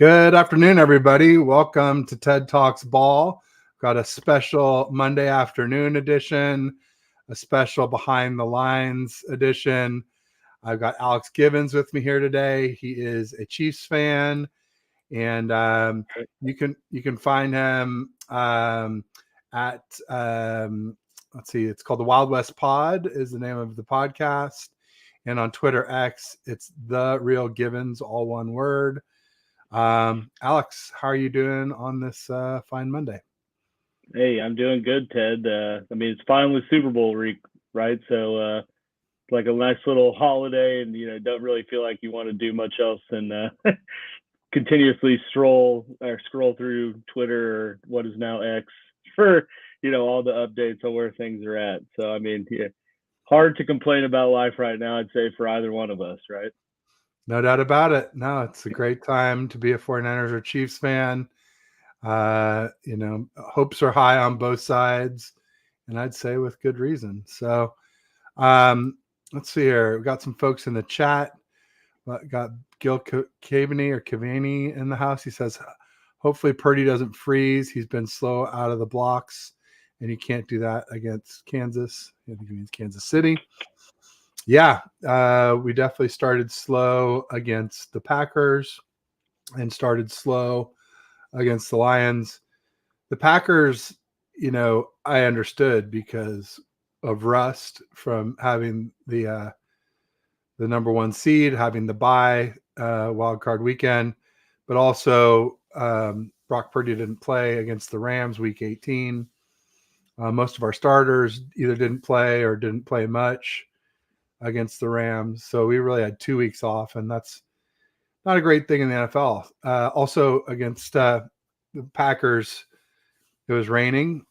Good afternoon, everybody. Welcome to TED Talks Ball. Got a special Monday afternoon edition, a special Behind the Lines edition. I've got Alex Givens with me here today. He is a Chiefs fan, and you can find him at let's see, it's called the Wild West Pod is the name of the podcast, and on Twitter X, it's The Real Givens, all one word. Alex, how are you doing on this fine Monday? Hey, I'm doing good, Ted. It's finally Super Bowl week, right? So it's like a nice little holiday, and don't really feel like you want to do much else than continuously scroll through Twitter, or what is now X, for all the updates on where things are at. So hard to complain about life right now, I'd say, for either one of us, right? No doubt about it. No, it's a great time to be a 49ers or Chiefs fan. Hopes are high on both sides, and I'd say with good reason. So let's see here. We've got some folks in the chat. Got Gil Cavani in the house. He says, hopefully Purdy doesn't freeze. He's been slow out of the blocks, and he can't do that against Kansas. I think he means Kansas City. Yeah, we definitely started slow against the Packers and started slow against the Lions. The Packers, I understood because of rust from having the number one seed, having the bye wild card weekend, but also Brock Purdy didn't play against the Rams week 18. Most of our starters either didn't play or didn't play much against the Rams. So we really had 2 weeks off, and that's not a great thing in the NFL. Also against the Packers, it was raining,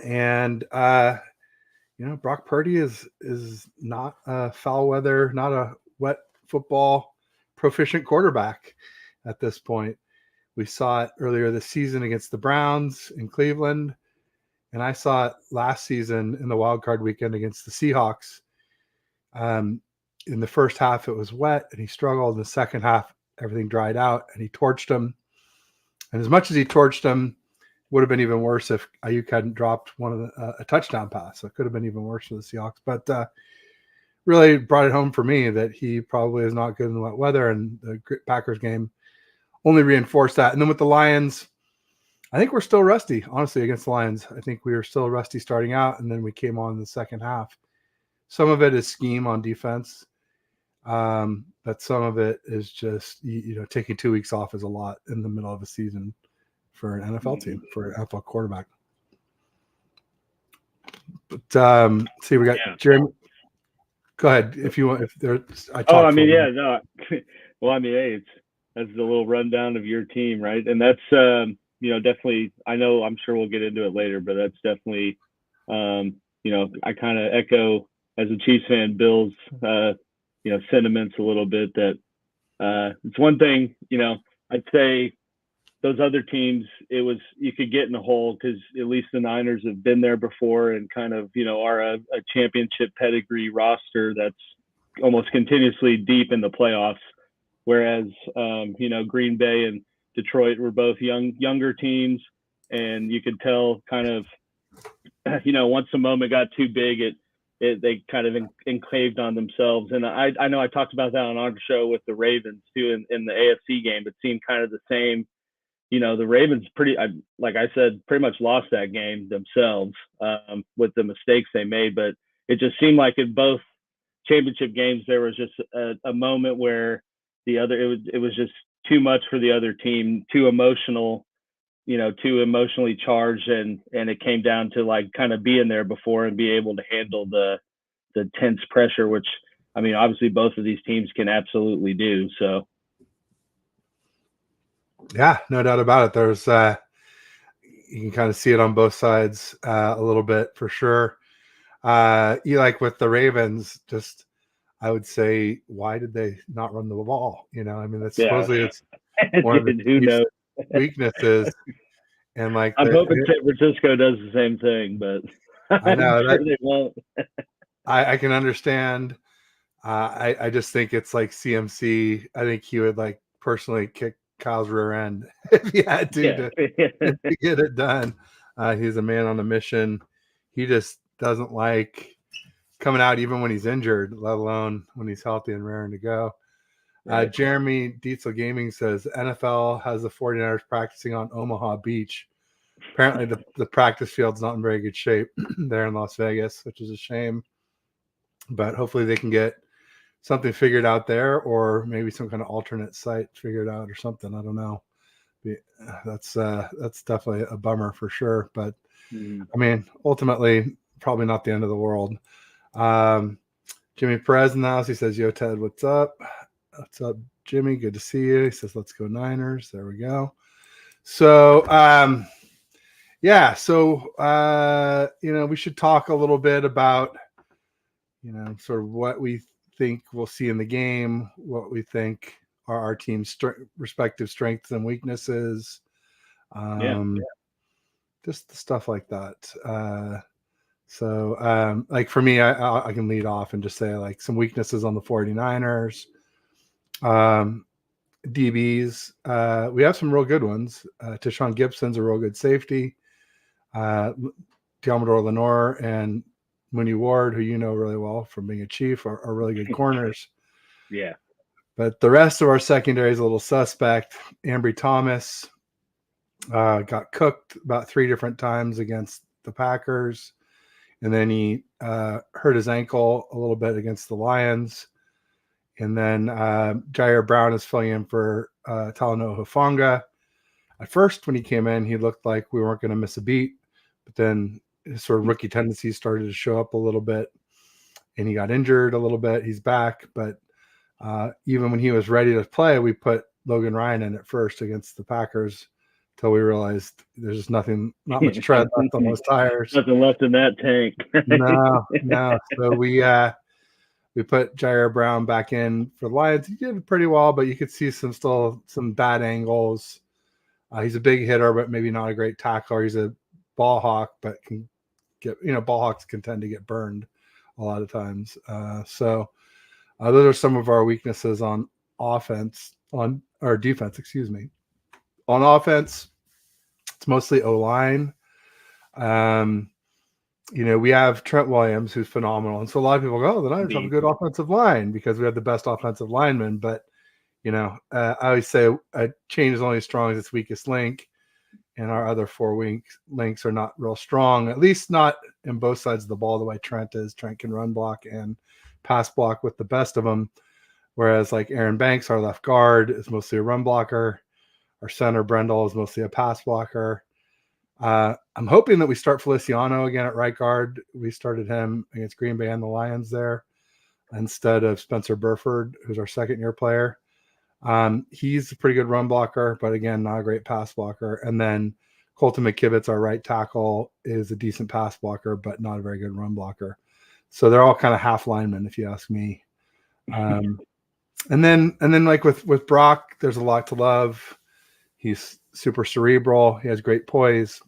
and Brock Purdy is not a foul weather, not a wet football proficient quarterback at this point. We saw it earlier this season against the Browns in Cleveland, and I saw it last season in the wild card weekend against the Seahawks. In the first half, it was wet, and he struggled. In the second half, everything dried out, and he torched him. And as much as he torched him, would have been even worse if Ayuk hadn't dropped a touchdown pass. So it could have been even worse for the Seahawks. But really brought it home for me that he probably is not good in wet weather, and the Packers game only reinforced that. And then with the Lions, I think we're still rusty, honestly, against the Lions. I think we were still rusty starting out, and then we came on in the second half. Some of it is scheme on defense, but some of it is just, taking 2 weeks off is a lot in the middle of a season for an NFL team, for an NFL quarterback. But see, we got Jeremy. Go ahead if you want. If there's, Well, hey, that's the little rundown of your team, right? And that's definitely. I'm sure we'll get into it later, but that's definitely, I kind of echo, as a Chiefs fan, Bill's sentiments a little bit, that it's one thing, I'd say those other teams, you could get in a hole because at least the Niners have been there before and kind of, are a championship pedigree roster that's almost continuously deep in the playoffs. Whereas, Green Bay and Detroit were both younger teams, and you could tell kind of, once the moment got too big, they kind of enclaved on themselves. And I know I talked about that on our show with the Ravens too in the AFC game. It seemed kind of the same. The Ravens like I said, pretty much lost that game themselves with the mistakes they made. But it just seemed like in both championship games, there was just a moment where it was just too much for the other team, too emotional, too emotionally charged, and it came down to like kind of being there before and be able to handle the tense pressure, which obviously both of these teams can absolutely do. So yeah, no doubt about it. There's you can kind of see it on both sides a little bit for sure. Like with the Ravens, just I would say, why did they not run the ball? That's supposedly it's one of the weaknesses. And like, I'm hoping San Francisco does the same thing, but I know sure they won't. I can understand. I just think it's like CMC. I think he would like personally kick Kyle's rear end if he had to get it done. He's a man on a mission. He just doesn't like coming out even when he's injured, let alone when he's healthy and raring to go. Right. Jeremy Dietzel Gaming says NFL has the 49ers practicing on Omaha Beach. Apparently the practice field's not in very good shape there in Las Vegas, which is a shame. But hopefully they can get something figured out there, or maybe some kind of alternate site figured out or something. I don't know. That's definitely a bummer for sure. But I mean, ultimately, probably not the end of the world. Jimmy Perez in the house. He says, "Yo, Ted, what's up? What's up, Jimmy? Good to see you." He says, "Let's go Niners." There we go. So, yeah. So, we should talk a little bit about, sort of what we think we'll see in the game, what we think are our team's respective strengths and weaknesses. Just the stuff like that. So, like for me, I can lead off and just say like some weaknesses on the 49ers. DBs, we have some real good ones. Tashawn Gibson's a real good safety. Diamador Lenore and Mooney Ward, who you know really well from being a Chief, are really good corners. Yeah. But the rest of our secondary is a little suspect. Ambry Thomas got cooked about 3 different times against the Packers. And then he hurt his ankle a little bit against the Lions. And then Jair Brown is filling in for Talanoa Hufanga. At first, when he came in, he looked like we weren't going to miss a beat. But then his sort of rookie tendencies started to show up a little bit. And he got injured a little bit. He's back. But even when he was ready to play, we put Logan Ryan in at first against the Packers until we realized there's just not much tread left on those tires. Nothing left in that tank. No. So we put Jair Brown back in for the Lions. He did pretty well, but you could see some bad angles. He's a big hitter, but maybe not a great tackler. He's a ball hawk, but can get, ball hawks can tend to get burned a lot of times. So those are some of our weaknesses on defense, excuse me. On offense, it's mostly O-line. We have Trent Williams, who's phenomenal. And so a lot of people go, the Niners have a good offensive line because we have the best offensive lineman. But, I always say a chain is only as strong as its weakest link. And our other 4 links are not real strong, at least not in both sides of the ball the way Trent is. Trent can run block and pass block with the best of them. Whereas like Aaron Banks, our left guard, is mostly a run blocker. Our center, Brendel, is mostly a pass blocker. I'm hoping that we start Feliciano again at right guard. We started him against Green Bay and the Lions there instead of Spencer Burford, who's our second-year player. He's a pretty good run blocker, but again, not a great pass blocker. And then Colton McKivitz, our right tackle, is a decent pass blocker, but not a very good run blocker. So they're all kind of half linemen, if you ask me. And then like with Brock, there's a lot to love. He's super cerebral. He has great poise.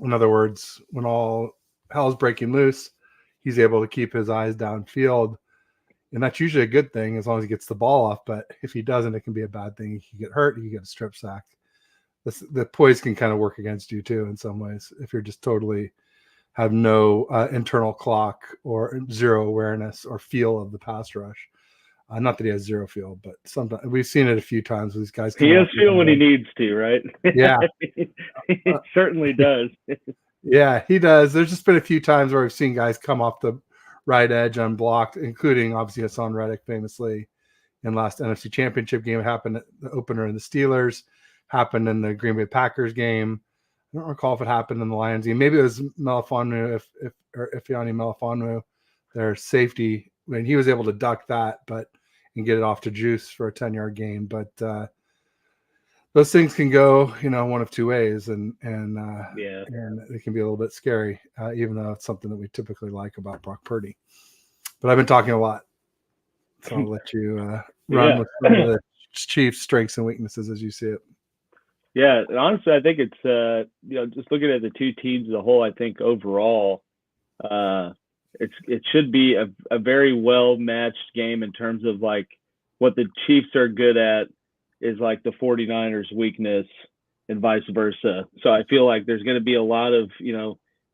In other words, when all hell's breaking loose, he's able to keep his eyes downfield. And that's usually a good thing as long as he gets the ball off. But if he doesn't, it can be a bad thing. He can get hurt. He can get a strip sack. The poise can kind of work against you too in some ways if you're just totally have no internal clock or zero awareness or feel of the pass rush. Not that he has zero feel, but sometimes we've seen it a few times with these guys. He has feel when he needs to, right? Yeah. He certainly does. Yeah, he does. There's just been a few times where I've seen guys come off the right edge unblocked, including obviously Hassan Reddick famously in last NFC Championship game. It happened at the opener in the Steelers, happened in the Green Bay Packers game. I don't recall if it happened in the Lions game. Maybe it was Melifonwu, Ifeanyi Melifonwu, their safety, when he was able to duck that, and get it off to Juice for a 10-yard gain. But those things can go, one of two ways, and it can be a little bit scary, even though it's something that we typically like about Brock Purdy. But I've been talking a lot, so I'll let you run with some of the Chiefs' strengths and weaknesses as you see it. Yeah, honestly, I think it's just looking at the two teams as a whole. I think overall, it should be a very well matched game in terms of like what the Chiefs are good at is like the 49ers weakness and vice versa. So I feel like there's going to be a lot of,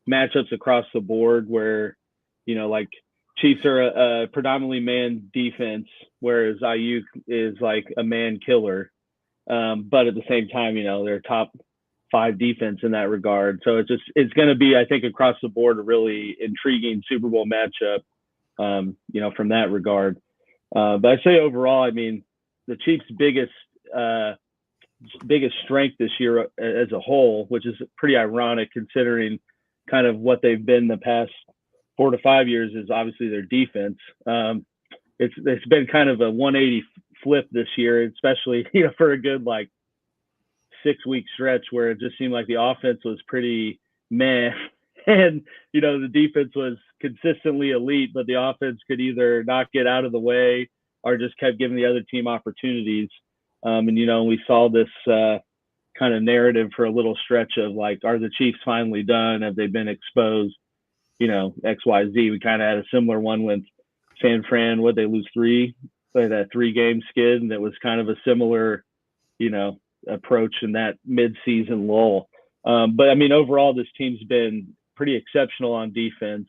matchups across the board where, like Chiefs are a predominantly man defense, whereas IU is like a man killer. But at the same time, they're top 5 defense in that regard. So it's going to be, I think, across the board, a really intriguing Super Bowl matchup, from that regard. But I say overall, I mean, the Chiefs' biggest strength this year as a whole, which is pretty ironic considering kind of what they've been the past 4 to 5 years, is obviously their defense. It's been kind of a 180 flip this year, especially for a good 6-week stretch where it just seemed like the offense was pretty meh, and the defense was consistently elite, but the offense could either not get out of the way or just kept giving the other team opportunities. And we saw this kind of narrative for a little stretch of are the Chiefs finally done? Have they been exposed? XYZ. We kind of had a similar one with San Fran. Would they lose 3? That 3-game skid, and it was kind of a similar, approach in that mid-season lull. But I mean, overall, this team's been pretty exceptional on defense.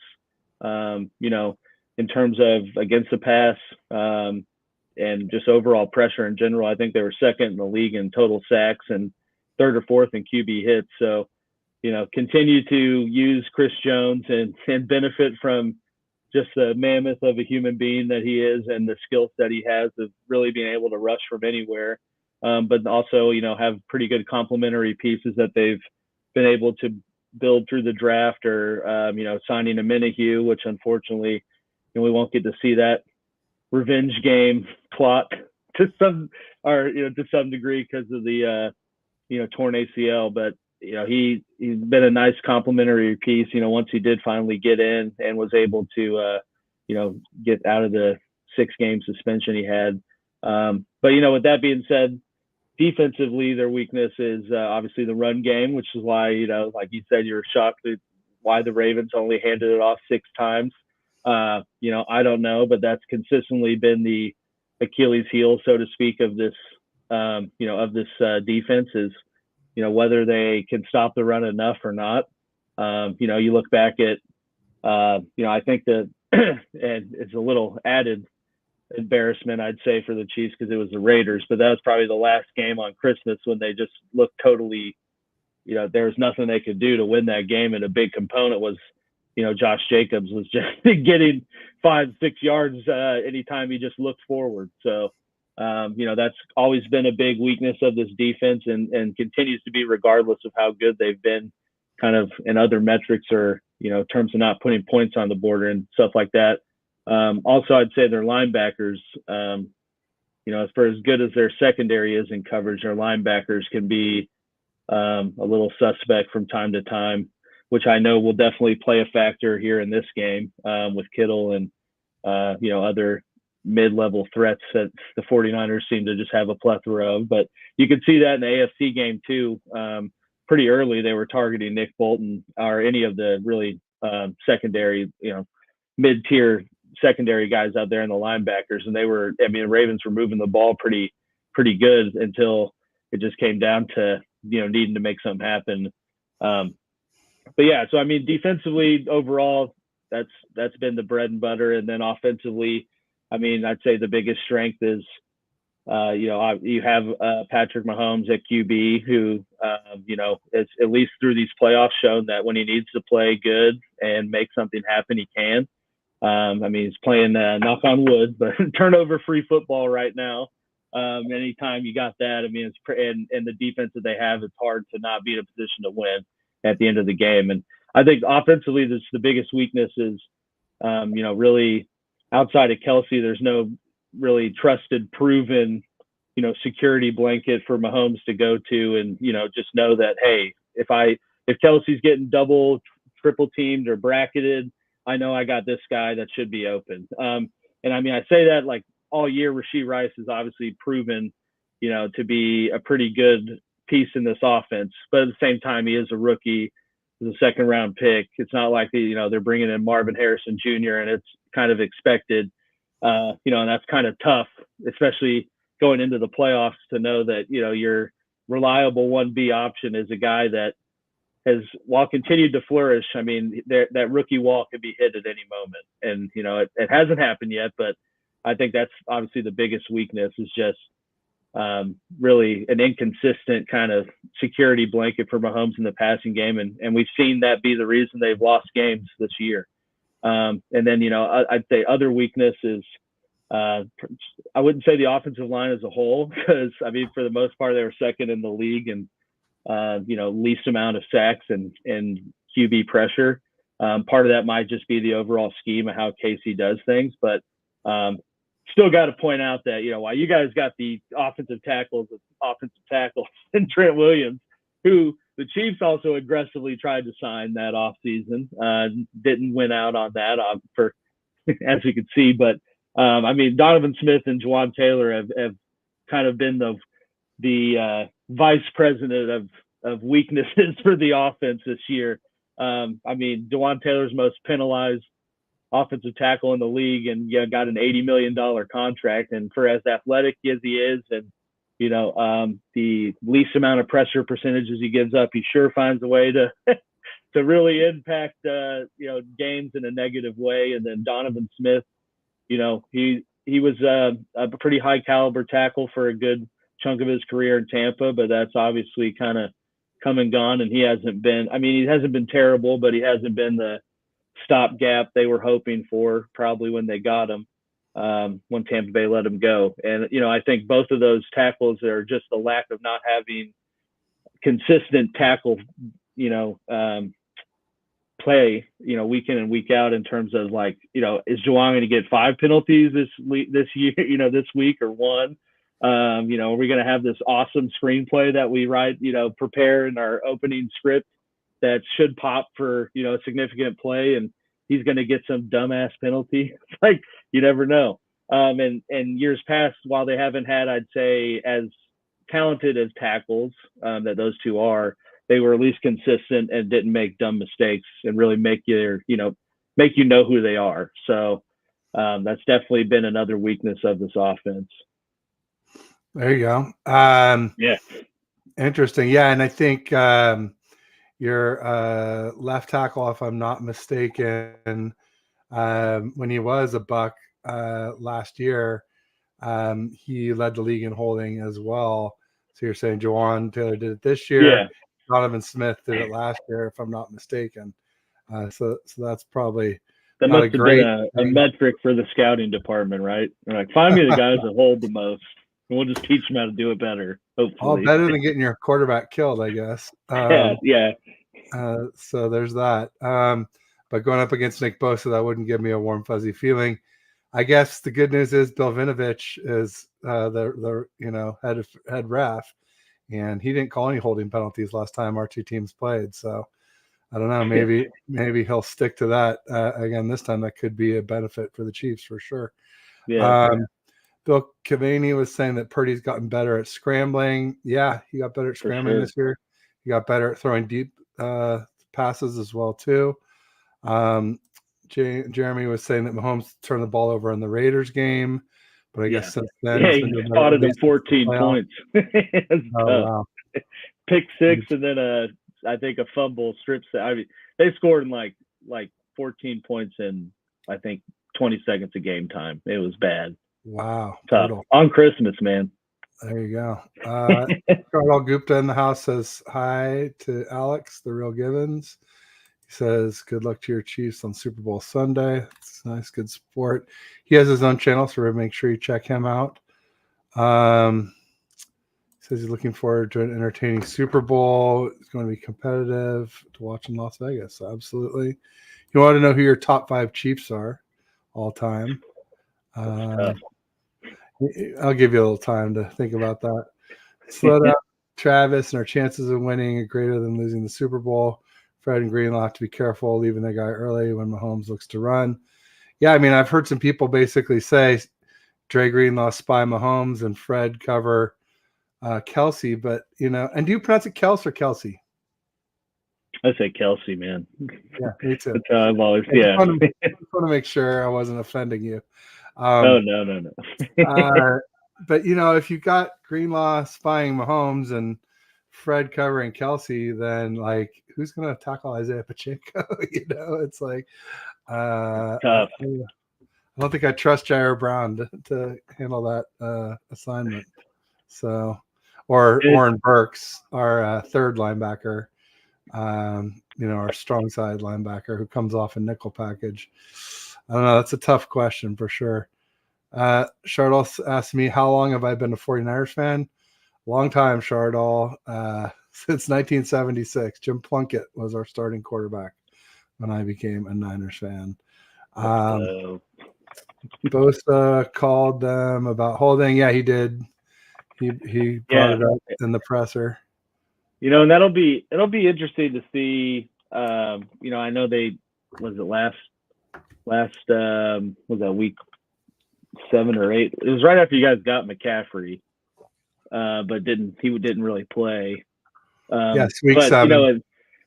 In terms of against the pass, and just overall pressure in general. I think they were second in the league in total sacks and 3rd or 4th in QB hits. So, continue to use Chris Jones and benefit from just the mammoth of a human being that he is and the skill set he has of really being able to rush from anywhere. But also, have pretty good complementary pieces that they've been able to build through the draft or, signing a Minihue, which unfortunately, we won't get to see that revenge game plot to some degree because of the, torn ACL. But, he's been a nice complementary piece, once he did finally get in and was able to, get out of the 6-game suspension he had. But, with that being said, defensively, their weakness is obviously the run game, which is why, like you said, you're shocked at why the Ravens only handed it off 6 times. I don't know, but that's consistently been the Achilles heel, so to speak, of this, defense is, whether they can stop the run enough or not. You look back at, I think that, and it's a little added embarrassment, I'd say, for the Chiefs because it was the Raiders, but that was probably the last game on Christmas when they just looked totally, there was nothing they could do to win that game. And a big component was, Josh Jacobs was just getting 5-6 yards anytime he just looked forward. So, that's always been a big weakness of this defense and continues to be regardless of how good they've been kind of in other metrics or, in terms of not putting points on the board and stuff like that. Also, I'd say their linebackers, as far as good as their secondary is in coverage, their linebackers can be a little suspect from time to time, which I know will definitely play a factor here in this game with Kittle and, other mid-level threats that the 49ers seem to just have a plethora of. But you could see that in the AFC game too. Pretty early, they were targeting Nick Bolton or any of the really secondary, mid-tier secondary guys out there in the linebackers. And the Ravens were moving the ball pretty good until it just came down to, needing to make something happen. But yeah, so I mean, defensively overall, that's been the bread and butter. And then offensively, I mean, I'd say the biggest strength is, you have Patrick Mahomes at QB who, is at least through these playoffs shown that when he needs to play good and make something happen, he can. He's playing knock on wood, but turnover-free football right now. Anytime you got that, and the defense that they have, it's hard to not be in a position to win at the end of the game. And I think offensively, this the biggest weakness is, really outside of Kelsey, there's no really trusted, proven, security blanket for Mahomes to go to and, just know that, hey, if Kelsey's getting double, triple teamed or bracketed, I know I got this guy that should be open. And I say that like all year, Rashee Rice has obviously proven, to be a pretty good piece in this offense, but at the same time, he is a rookie, he's a 2nd-round pick. It's not like they're bringing in Marvin Harrison Jr. and it's kind of expected, and that's kind of tough, especially going into the playoffs to know that, you know, your reliable 1B option is a guy that has, while continued to flourish. I mean, that rookie wall could be hit at any moment. And, you know, it hasn't happened yet, but I think that's obviously the biggest weakness is just really an inconsistent kind of security blanket for Mahomes in the passing game. And we've seen that be the reason they've lost games this year. And then, you know, I'd say other weakness is, I wouldn't say the offensive line as a whole, because I mean, for the most part, they were second in the league and, you know, least amount of sacks and QB pressure. Part of that might just be the overall scheme of how Casey does things, but still got to point out that, you know, while you guys got the offensive tackles and Trent Williams, who the Chiefs also aggressively tried to sign that offseason, didn't win out on that for as you can see, but I mean, Donovan Smith and Juwan Taylor have kind of been the vice president of weaknesses for the offense this year. I mean, Juwan Taylor's most penalized offensive tackle in the league, and got an $80 million contract. And for as athletic as he is, and you know, the least amount of pressure percentages he gives up, he sure finds a way to to really impact you know, games in a negative way. And then Donovan Smith, you know, he was a pretty high caliber tackle for a good chunk of his career in Tampa, but that's obviously kind of come and gone. And he hasn't been terrible, but he hasn't been the stopgap they were hoping for probably when they got him, when Tampa Bay let him go. And, you know, I think both of those tackles are just the lack of not having consistent tackle, you know, play, you know, week in and week out, in terms of, like, you know, is Juwan going to get 5 penalties this year, you know, this week, or 1? You know, are we going to have this awesome screenplay that we write, you know, prepare in our opening script that should pop for, you know, a significant play, and he's going to get some dumbass penalty? Like, you never know. And years past, while they haven't had, I'd say, as talented as tackles that those two are, they were at least consistent and didn't make dumb mistakes and really make you know who they are. So that's definitely been another weakness of this offense. There you go. Yeah. Interesting. Yeah, and I think your left tackle, if I'm not mistaken, when he was a Buck last year, he led the league in holding as well. So you're saying Juwan Taylor did it this year. Yeah. Donovan Smith did it last year, if I'm not mistaken. So that's probably that not must have been a metric for the scouting department, right? They're like, find me the guys that hold the most, and we'll just teach them how to do it better. Hopefully, all better than getting your quarterback killed, I guess. Yeah. So there's that. But going up against Nick Bosa, that wouldn't give me a warm, fuzzy feeling. I guess the good news is Bill Vinovich is the you know, head ref, and he didn't call any holding penalties last time our two teams played. So I don't know. Maybe he'll stick to that again this time. That could be a benefit for the Chiefs for sure. Yeah. Bill Cavani was saying that Purdy's gotten better at scrambling. Yeah, he got better at scrambling this year. He got better at throwing deep passes as well too. Jeremy was saying that Mahomes turned the ball over in the Raiders game, but I guess since then he spotted them 14 points. Wow. Pick 6 and then I think a fumble strip set. I mean, they scored in like 14 points in, I think, 20 seconds of game time. It was bad. Wow. On Christmas, man. There you go. Carl Gupta in the house says hi to Alex, the real Givens. He says, good luck to your Chiefs on Super Bowl Sunday. It's nice, good support. He has his own channel, so make sure you check him out. Says he's looking forward to an entertaining Super Bowl. It's going to be competitive to watch in Las Vegas. So absolutely. You want to know who your top 5 Chiefs are all time? I'll give you a little time to think about that. Slow down, Travis, and our chances of winning are greater than losing the Super Bowl. Fred and Greenlaw have to be careful leaving the guy early when Mahomes looks to run. Yeah, I mean, I've heard some people basically say Dre Greenlaw spy Mahomes and Fred cover Kelsey, but you know, and do you pronounce it Kels or Kelsey? I say Kelsey, man. Yeah, me too. That's how I've always, I just want to make sure I wasn't offending you. No. but if you got Greenlaw spying Mahomes and Fred covering Kelsey, then like who's gonna tackle Isaiah Pacheco? It's like Tough. I don't think I trust Jair Brown to handle that assignment. So, or Oren Burks, our third linebacker, our strong side linebacker who comes off a nickel package. I don't know. That's a tough question for sure. Shardall asked me, how long have I been a 49ers fan? Long time, Shardall. Since 1976. Jim Plunkett was our starting quarterback when I became a Niners fan. Bosa called them about holding. Yeah, he did. He brought it up in the presser. And it'll be interesting to see. I know they was that week 7 or 8. It was right after you guys got McCaffrey, but he didn't really play. Yes, week 7.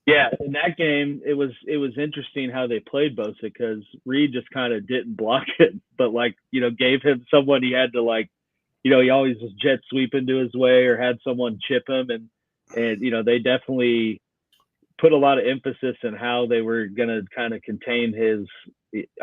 In that game, it was interesting how they played Bosa because Reed just kind of didn't block it, but gave him someone he had to he always just jet sweep into his way or had someone chip him, and they definitely put a lot of emphasis in how they were going to kind of contain his.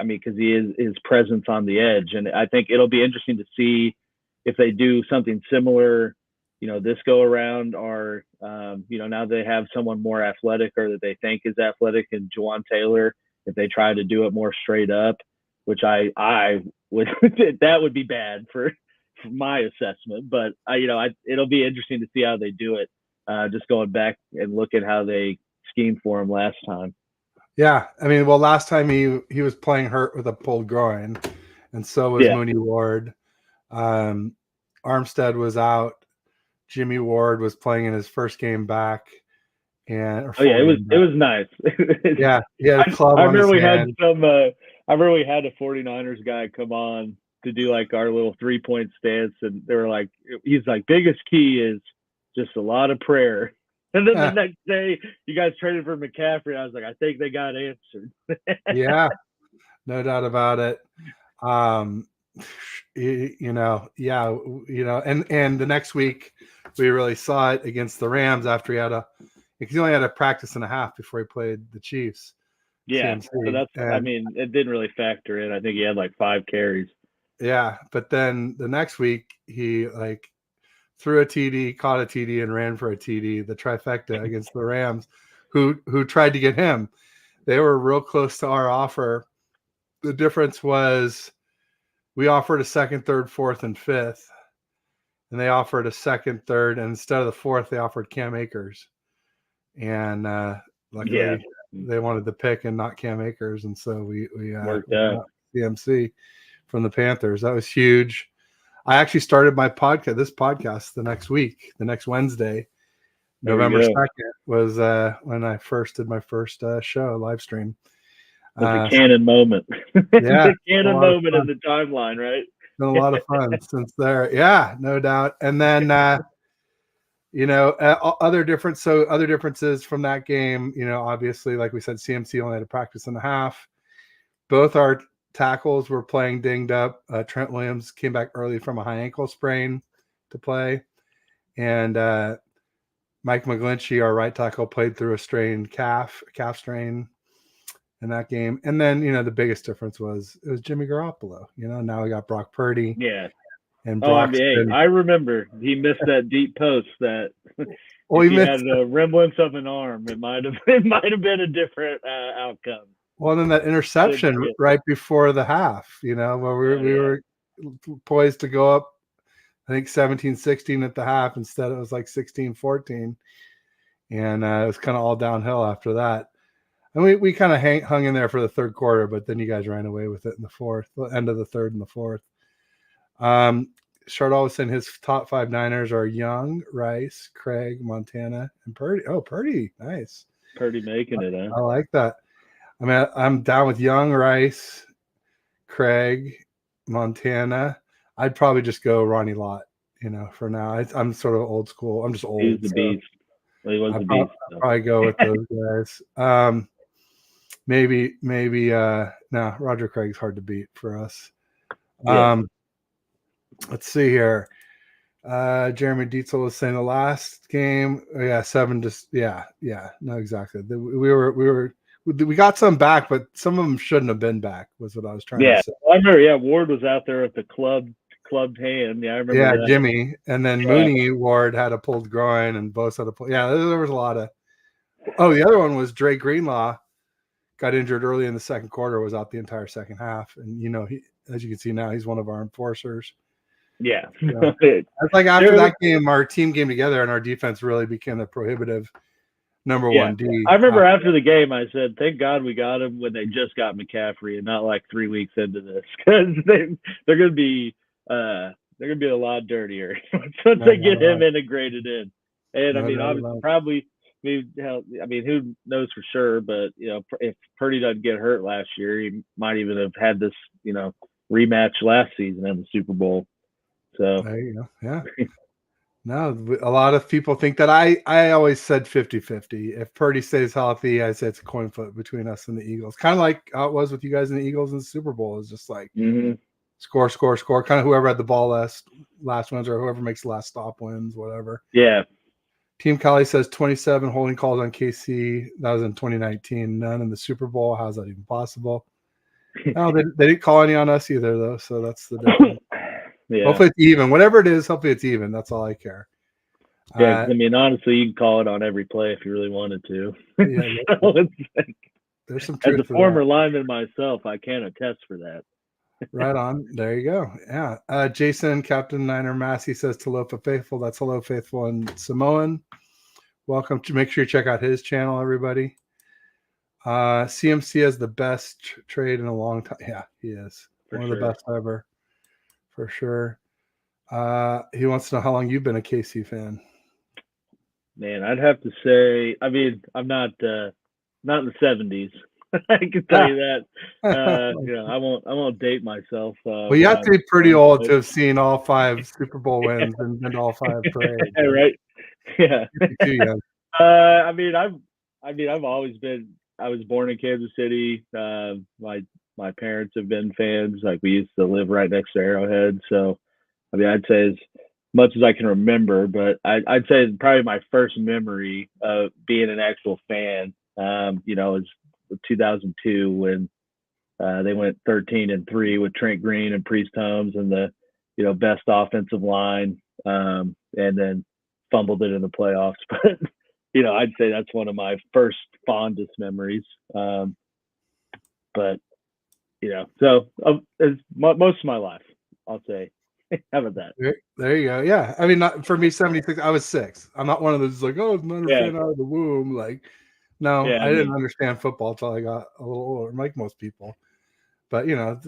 Because he is his presence on the edge, and I think it'll be interesting to see if they do something similar. This go around, or now they have someone more athletic or that they think is athletic in Juwan Taylor. If they try to do it more straight up, which I would, that would be bad for my assessment. But it'll be interesting to see how they do it. Just going back and look at how they schemed for him last time. Yeah, last time he was playing hurt with a pulled groin, and so was Mooney Ward. Armstead was out. Jimmy Ward was playing in his first game back, and it was nice. Yeah, he had a club on his hand. I remember we had a 49ers guy come on to do our little 3-point stance, and they were he's biggest key is just a lot of prayer. And then the next day, you guys traded for McCaffrey. I was like, I think they got answered. Yeah, no doubt about it. And the next week we really saw it against the Rams after he only had a practice and a half before he played the Chiefs. Yeah, CMC. So that's it didn't really factor in. I think he had 5 carries. Yeah, but then the next week he threw a TD, caught a TD, and ran for a TD, the trifecta against the Rams, who tried to get him. They were real close to our offer. The difference was we offered a 2nd, 3rd, 4th, and 5th, and they offered a 2nd, 3rd, and instead of the 4th, they offered Cam Akers. And luckily, they wanted the pick and not Cam Akers, and so we worked out CMC from the Panthers. That was huge. I actually started this podcast the next Wednesday, November 2nd was when I first did my first show live stream. It's a canon moment. Yeah, it's a canon moment in the timeline, right? Been a lot of fun since there. Yeah, no doubt. And then other differences from that game. Obviously, like we said, CMC only had a practice and a half. Both our tackles were playing dinged up. Trent Williams came back early from a high ankle sprain to play, and Mike McGlinchey, our right tackle, played through a strained calf strain in that game. And then the biggest difference was it was Jimmy Garoppolo. Now we got Brock Purdy. Yeah. And Brock. I remember he missed that deep post that. Well, he had a remnants of an arm. It might have been a different outcome. Well, then that interception right before the half, where we were poised to go up, I think 17-16 at the half. Instead, it was 16-14. And it was kind of all downhill after that. And we kind of hung in there for the third quarter, but then you guys ran away with it in the end of the third and the fourth. Shardall was saying his top 5 Niners are Young, Rice, Craig, Montana, and Purdy. Oh, Purdy. Nice. Purdy making it, huh? I like that. I'm down with Young, Rice, Craig, Montana. I'd probably just go Ronnie Lott, for now. I'm sort of old school. I'm just old. He's the beast. Well, he was the beast. I'll probably go with those guys. Maybe Roger Craig's hard to beat for us. Let's see here. Jeremy Dietzel was saying the last game, yeah, 7 just no, exactly. We got some back, but some of them shouldn't have been back. Was what I was trying to say. I remember. Yeah, Ward was out there with the clubbed hand. Yeah, I remember. Yeah, that. Jimmy, and then Mooney Ward had a pulled groin, and Bose had a pull. Yeah, there was a lot of. Oh, the other one was Dre Greenlaw, got injured early in the second quarter, was out the entire second half, and he, as you can see now, he's one of our enforcers. Yeah. So, it's like after that game, our team came together and our defense really became a prohibitive number one D. I remember after the game, I said, "Thank God we got him when they just got McCaffrey and not like 3 weeks into this, because they're going to be a lot dirtier once they get him integrated in." And I mean, obviously, probably. I mean, who knows for sure? But if Purdy doesn't get hurt last year, he might even have had this rematch last season in the Super Bowl. So there you go. Yeah. No, a lot of people think that I always said 50-50. If Purdy stays healthy, I say it's a coin flip between us and the Eagles. Kind of like how it was with you guys and the Eagles in the Super Bowl. It's just like score. Kind of whoever had the ball last wins, or whoever makes the last stop wins, whatever. Yeah. Team Cali says 27 holding calls on KC. That was in 2019. None in the Super Bowl. How's that even possible? No, they didn't call any on us either, though. So that's the difference. Yeah. Hopefully it's even. Whatever it is, hopefully it's even. That's all I care. Yeah, I mean, honestly, you can call it on every play if you really wanted to. Yeah, so there's some truth. As a former lineman myself, I can attest for that. Right on. There you go. Yeah. Jason, Captain Niner Massey says Talofa Faithful. That's Hello Faithful and Samoan. Welcome to. Make sure you check out his channel, everybody. CMC has the best trade in a long time. Yeah, he is. One of the best ever. For sure. He wants to know how long you've been a KC fan. Man, I'd have to say, I mean, I'm not in the 70s. I can tell you that. I won't date myself. Well, you have to be pretty old to have seen all 5 Super Bowl wins and been to all 5 parades. Right? Yeah. Too young. I mean, I've always been. I was born in Kansas City. My parents have been fans. Like, we used to live right next to Arrowhead, so I mean, I'd say as much as I can remember, but I'd say probably my first memory of being an actual fan, is 2002 when they went 13-3 with Trent Green and Priest Holmes and the, best offensive line, and then fumbled it in the playoffs. But, I'd say that's one of my first fondest memories. But, so most of my life, I'll say. How about that? There you go. Yeah. I mean, not for me, 76, I was 6. I'm not one of those like, oh, I'm not a fan out of the womb. Like, no, I didn't understand football until I got a little older, like most people. But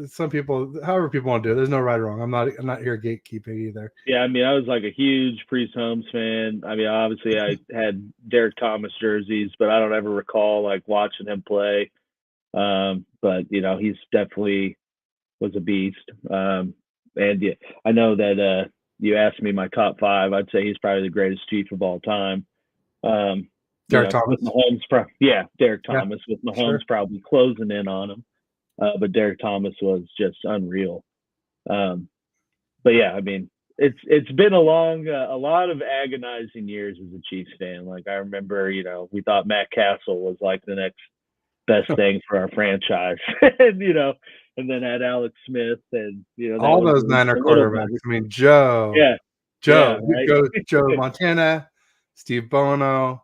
some people, however people want to do it, there's no right or wrong. I'm not here gatekeeping either. Yeah, I mean, I was like a huge Priest Holmes fan. I mean, obviously I had Derek Thomas jerseys, but I don't ever recall like watching him play. But he's definitely was a beast. And yeah, I know that you asked me my top 5. I'd say he's probably the greatest Chief of all time. Derek Thomas. With Mahomes, Derek Thomas with Mahomes probably closing in on him. But Derek Thomas was just unreal. But yeah, I mean, it's been a lot of agonizing years as a Chiefs fan. Like, I remember, we thought Matt Castle was like the next best thing for our franchise, and then had Alex Smith and all those Niner quarterbacks. I mean, Joe, right? Joe Montana, Steve Bono,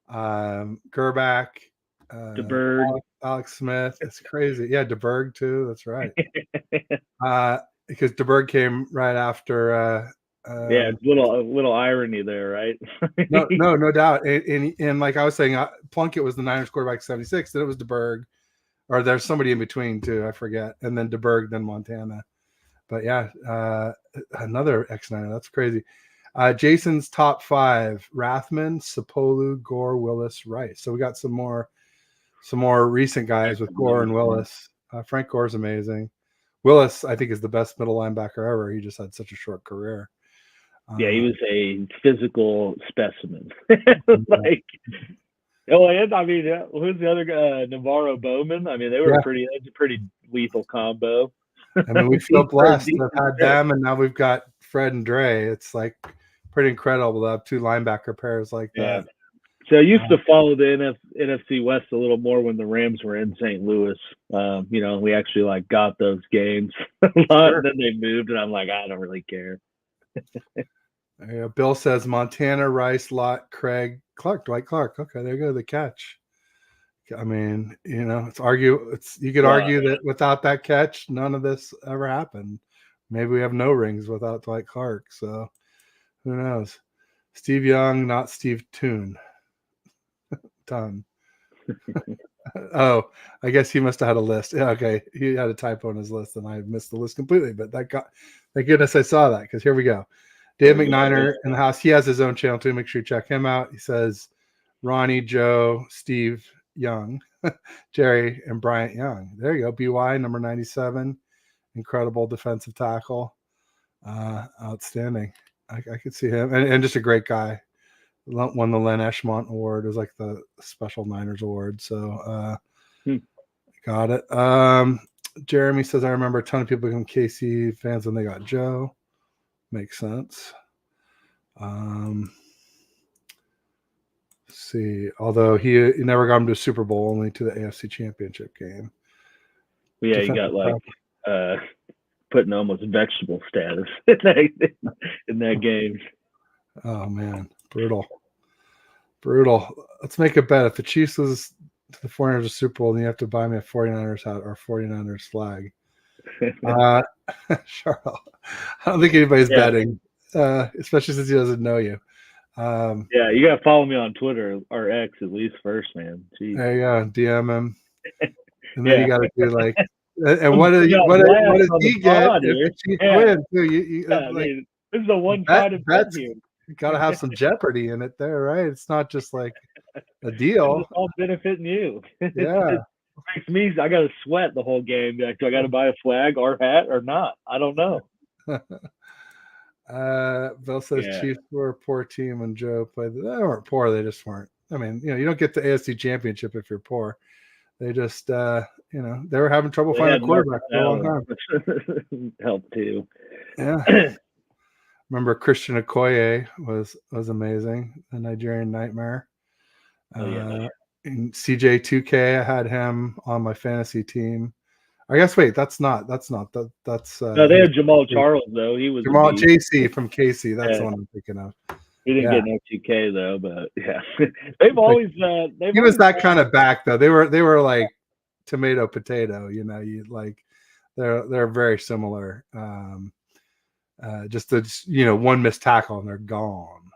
Gerback, DeBerg, Alex Smith. It's crazy. Yeah, DeBerg too. That's right. Because DeBerg came right after. A little irony there, right? no doubt. And like I was saying, Plunkett was the Niners quarterback 76. Then it was DeBerg, or there's somebody in between too. I forget. And then DeBerg, then Montana. But yeah, another ex-Niner. That's crazy. Jason's top 5: Rathman, Sapolu, Gore, Willis, Rice. So we got some more recent guys with Gore and Willis. Frank Gore's amazing. Willis, I think, is the best middle linebacker ever. He just had such a short career. Yeah, he was a physical specimen. Like, and I mean, who's the other guy? Navarro Bowman. I mean, that's a pretty lethal combo. I mean, we feel blessed to have had them, and now we've got Fred and Dre. It's like pretty incredible to have two linebacker pairs like that. So I used to follow the NFC West a little more when the Rams were in St. Louis. We actually like got those games a lot. Sure. And then they moved, and I'm like, I don't really care. Bill says Montana, Rice, Lott, Craig, Clark, Dwight Clark. Okay, there you go, the catch. I mean, you could argue that without that catch, none of this ever happened. Maybe we have no rings without Dwight Clark. So who knows? Steve Young, not Steve Toon. Done. Oh, I guess he must have had a list. Yeah, okay, he had a typo on his list, and I missed the list completely. But thank goodness I saw that, because here we go. Dave McNiner in the house. He has his own channel too. Make sure you check him out. He says Ronnie, Joe, Steve Young, Jerry, and Bryant Young. There you go. BY number 97, incredible defensive tackle, outstanding. I could see him, and just a great guy. Won the Len Eshmont Award. It was like the Special Niners Award. So got it. Jeremy says, I remember a ton of people become KC fans when they got Joe. Makes sense. Let's see. Although he never got him to a Super Bowl, only to the AFC Championship game. Yeah, he got putting almost vegetable status in that game. Oh man, brutal. Let's make a bet. If the Chiefs lose to the 49ers Super Bowl, then you have to buy me a 49ers hat or 49ers flag. Sure. I don't think anybody's betting, especially since he doesn't know you. You gotta follow me on Twitter or X at least first, man. Jeez. There you go. DM him, and then you got to do like. And what does he get if the Chiefs win? Too? This is a one-sided bet here. You got to have some jeopardy in it there, right? It's not just like a deal. It's all benefiting you. Yeah. Makes me, I got to sweat the whole game. Like, do I got to buy a flag or hat or not? I don't know. Bill says Chiefs were a poor team when Joe played. They weren't poor. They just weren't. I mean, you don't get the AFC Championship if you're poor. They just, they were having trouble finding a quarterback for a long time. Helped too. Yeah. Remember Christian Okoye was amazing. The Nigerian Nightmare. And CJ2K, I had him on my fantasy team. I guess that's not. No, they had Jamal Charles though. He was Jamal JC from KC. That's the one I'm thinking of. He didn't get no 2K though, but they've always. He was that kind of back though. They were like tomato potato. They're very similar. Just one missed tackle and they're gone.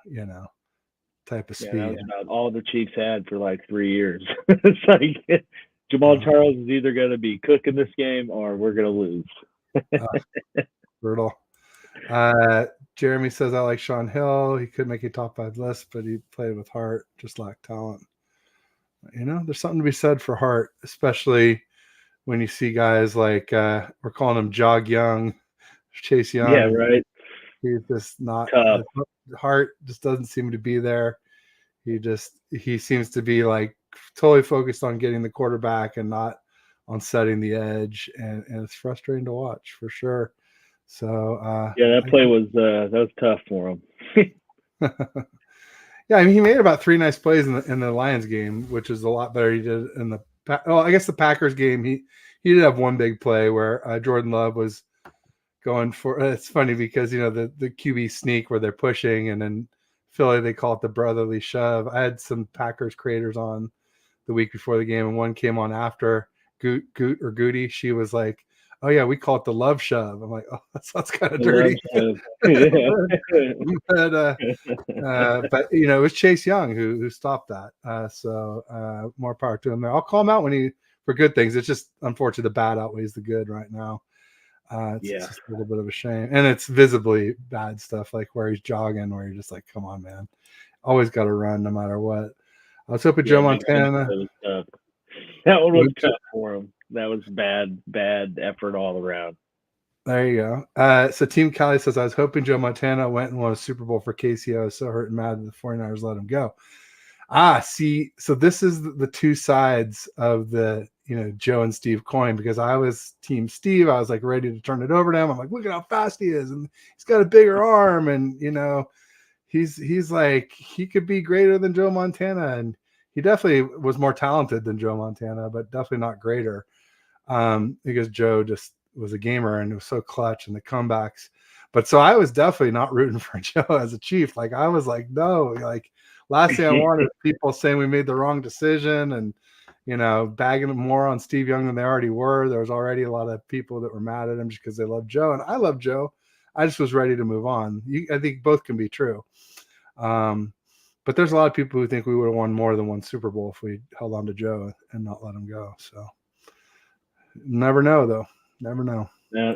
Type of speed. That was about all the Chiefs had for like 3 years. It's like Jamal Charles is either going to be cooking this game or we're going to lose. Brutal. Jeremy says, I like Sean Hill. He could make a top 5 list, but he played with heart, just lacked talent. There's something to be said for heart, especially when you see guys like we're calling him Jog Young, Chase Young. Yeah, right. He's just not tough. Heart just doesn't seem to be there. He seems to be like totally focused on getting the quarterback and not on setting the edge, and it's frustrating to watch for sure. So that play was tough for him. Yeah, I mean, he made about 3 nice plays in the Lions game, which is a lot better he did in the. I guess the Packers game he did have one big play where Jordan Love was going for. It's funny because the QB sneak where they're pushing, and then Philly they call it the brotherly shove. I had some Packers creators on the week before the game, and one came on after Goody. She was like, "Oh yeah, we call it the love shove." I'm like, "Oh, that's kind of dirty." But it was Chase Young who stopped that. So more power to him there. I'll call him out for good things. It's just unfortunate the bad outweighs the good right now. It's just a little bit of a shame, and it's visibly bad stuff like where he's jogging, where you're just like, "Come on, man, always got to run no matter what." I was hoping Joe Montana. That one was tough for him. That was bad effort all around. There you go. So Team Cali says, I was hoping Joe Montana went and won a Super Bowl for KC. I was so hurt and mad that the 49ers let him go. See, so this is the two sides of the Joe and Steve coin, because I was team Steve. I was like ready to turn it over to him. I'm like, look at how fast he is, and he's got a bigger arm, and he's like, he could be greater than Joe Montana, and he definitely was more talented than Joe Montana, but definitely not greater, because Joe just was a gamer and it was so clutch and the comebacks. But so I was definitely not rooting for Joe as a Chief. Like, I was like, no, like, last thing I wanted is people saying we made the wrong decision and, bagging more on Steve Young than they already were. There was already a lot of people that were mad at him just because they love Joe, and I love Joe. I just was ready to move on. I think both can be true. But there's a lot of people who think we would have won more than one Super Bowl if we held on to Joe and not let him go. So never know, though. Never know. Yeah.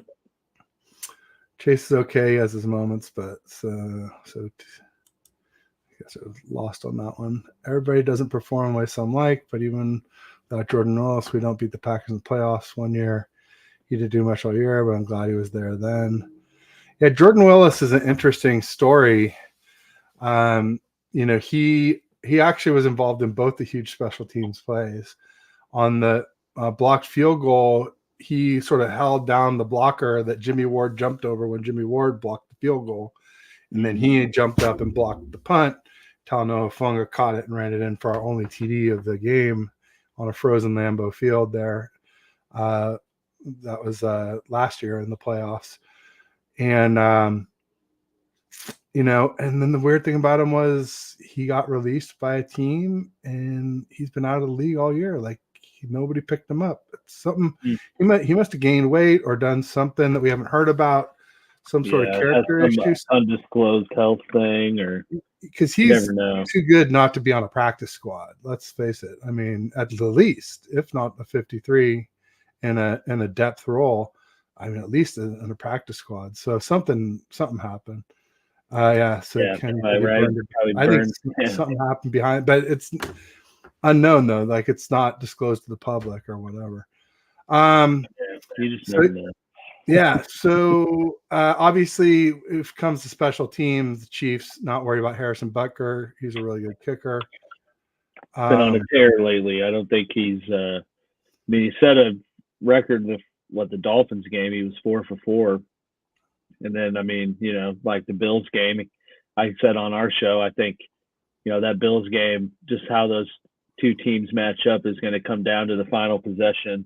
Chase is okay. He has his moments, but so I guess I was lost on that one. Everybody doesn't perform the way some like, but even without Jordan Willis, we don't beat the Packers in the playoffs one year. He didn't do much all year, but I'm glad he was there then. Yeah, Jordan Willis is an interesting story. He actually was involved in both the huge special teams plays. On the blocked field goal, he sort of held down the blocker that Jimmy Ward jumped over when Jimmy Ward blocked the field goal. And then he jumped up and blocked the punt. Talanoa Funga caught it and ran it in for our only TD of the game on a frozen Lambeau Field there. That was last year in the playoffs. And, and then the weird thing about him was he got released by a team and he's been out of the league all year. Like, nobody picked him up. It's something he must have gained weight or done something that we haven't heard about. Some sort of character issue, undisclosed health thing, or because he's too good not to be on a practice squad. Let's face it. I mean, at the least, if not a 53 in a depth role, I mean, at least in a practice squad. So something happened. So Kenny, right. I think something happened behind, but it's unknown though. Like, it's not disclosed to the public or whatever. You just never know. Yeah. So obviously, if it comes to special teams, the Chiefs not worried about Harrison Butker. He's a really good kicker. Been on a tear lately. I don't think he's. He set a record with the Dolphins game. He was 4 for 4. And then, like the Bills game, I said on our show, I think, that Bills game, just how those two teams match up is going to come down to the final possession.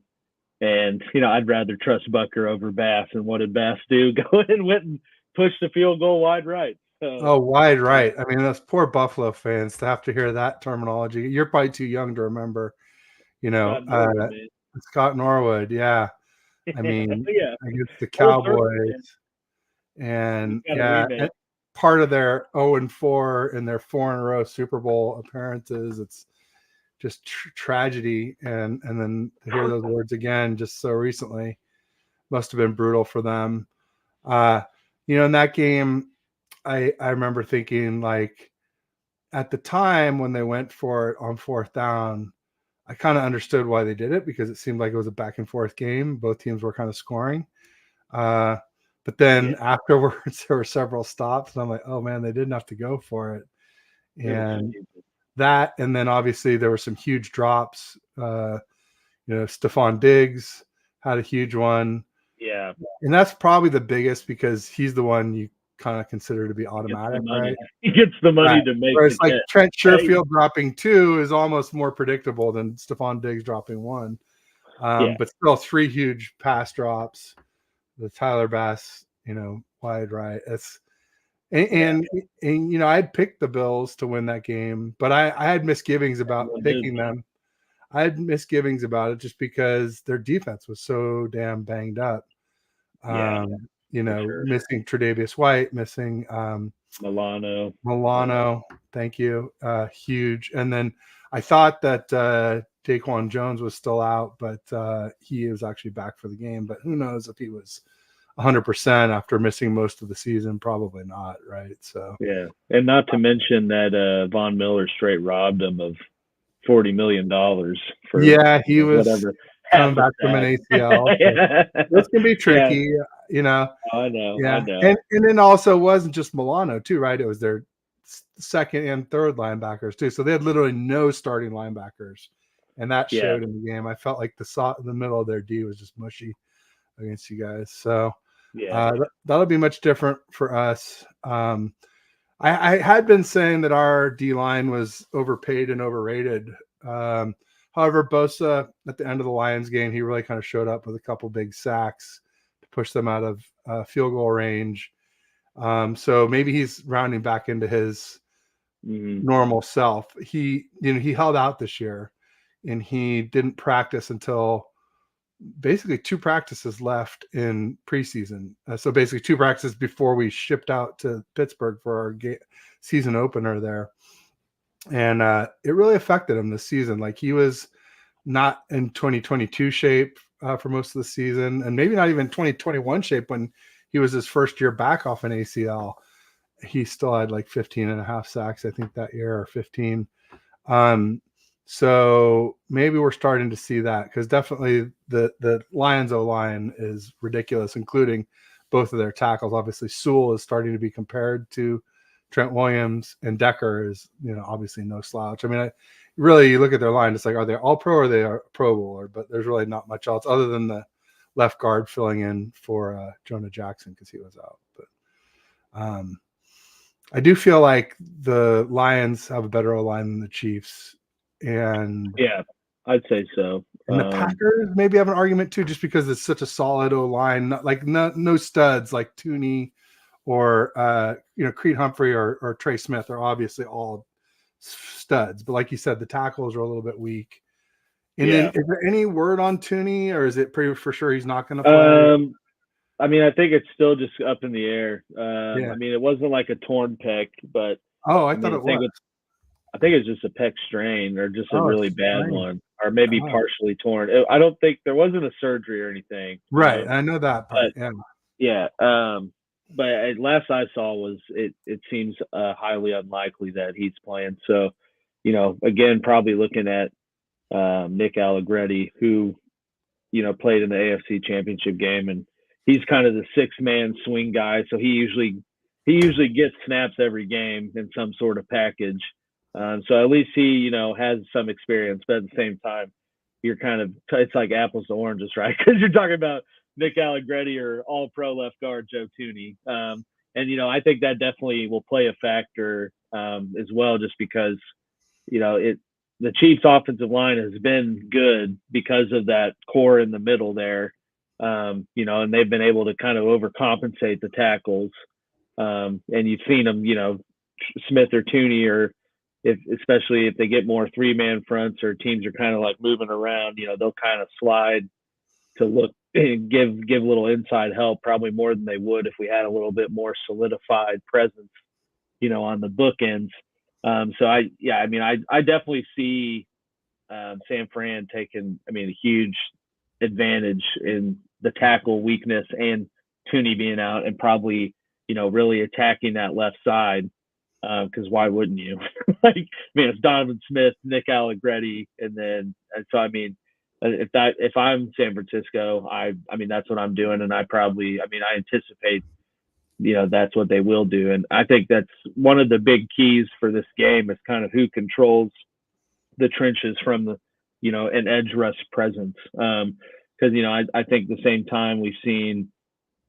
And, I'd rather trust Butker over Bass. And what did Bass do? Go and went and pushed the field goal wide right. So, wide right. I mean, those poor Buffalo fans to have to hear that terminology. You're probably too young to remember, Scott Norwood. Yeah. I mean, against the Cowboys. And and part of their 0-4 in their 4 in a row Super Bowl appearances, it's just tragedy. And then to hear those words again just so recently must have been brutal for them. In that game, I remember thinking, like, at the time when they went for it on 4th down, I kind of understood why they did it, because it seemed like it was a back and forth game. Both teams were kind of scoring. But then afterwards, there were several stops, and I'm like, oh man, they didn't have to go for it. And and then obviously there were some huge drops. Stephon Diggs had a huge one. Yeah. And that's probably the biggest, because he's the one you kind of consider to be automatic, right? He gets the money to make it. Like Trent Sherfield dropping 2 is almost more predictable than Stephon Diggs dropping 1. But still 3 huge pass drops. The Tyler Bass, wide right. And I'd picked the Bills to win that game, but I had misgivings about picking them. I had misgivings about it just because their defense was so damn banged up. Missing Tre'Davious White, missing Milano. Thank you. Huge. And then I thought that Daquan Jones was still out, but he was actually back for the game. But who knows if he was 100% after missing most of the season? Probably not, right? So and not to mention that Von Miller straight robbed him of $40 million for he was whatever coming back from an ACL. This can be tricky, I know. I know. And then also, it wasn't just Milano too, right? It was their second and third linebackers too. So they had literally no starting linebackers and that Yeah. showed in the game. I felt like the middle of their D was just mushy against you guys. So Yeah. that'll be much different for us. I had been saying that our D line was overpaid and overrated. However, Bosa at the end of the Lions game, he really kind of showed up with a couple big sacks to push them out of field goal range. So maybe he's rounding back into his normal self. He held out this year, and he didn't practice until basically 2 practices left in preseason. So basically 2 practices before we shipped out to Pittsburgh for our season opener there. And it really affected him this season. Like, he was not in 2022 shape for most of the season, and maybe not even 2021 shape when he was his first year back off an ACL. He still had like 15 and a half sacks, I think, that year, or 15. So maybe we're starting to see that, because definitely the Lions O-line is ridiculous, including both of their tackles. Obviously, Sewell is starting to be compared to Trent Williams, and Decker is, obviously no slouch. I mean, really, you look at their line, it's like, are they all pro or are they a Pro Bowler? But there's really not much else other than the left guard filling in for Jonah Jackson because he was out. But I do feel like the Lions have a better O-line than the Chiefs. And yeah, I'd say so. And the Packers maybe have an argument too, just because it's such a solid O-line, like no studs like Tooney or Creed Humphrey or Trey Smith are obviously all studs, but like you said, the tackles are a little bit weak. And then, is there any word on Tooney, or is it pretty for sure he's not going to play? I mean, I think it's still just up in the air. I mean, it wasn't like a torn pec, but I thought it was. I think it's just a pec strain, or just a really bad one, or maybe partially torn. I don't think there wasn't a surgery or anything. Right, I know that part. But last I saw was it seems highly unlikely that he's playing. So, again, probably looking at Nick Allegretti, who played in the AFC Championship game, and he's kind of the 6-man swing guy. So he usually gets snaps every game in some sort of package. So at least he, has some experience, but at the same time, you're it's like apples to oranges, right? Because you're talking about Nick Allegretti or all-pro left guard Joe Tooney. And, I think that definitely will play a factor as well, just because, the Chiefs' offensive line has been good because of that core in the middle there, and they've been able to kind of overcompensate the tackles. And you've seen them, Smith or Tooney, or especially if they get more 3-man fronts or teams are kind of like moving around, they'll kind of slide to look and give a little inside help, probably more than they would if we had a little bit more solidified presence, on the bookends. So I definitely see San Fran taking, a huge advantage in the tackle weakness and Tooney being out, and probably, really attacking that left side. Because why wouldn't you? It's Donovan Smith, Nick Allegretti, and so if I'm San Francisco, that's what I'm doing, and I anticipate, that's what they will do, and I think that's one of the big keys for this game is kind of who controls the trenches from the, an edge rush presence, because I think at the same time we've seen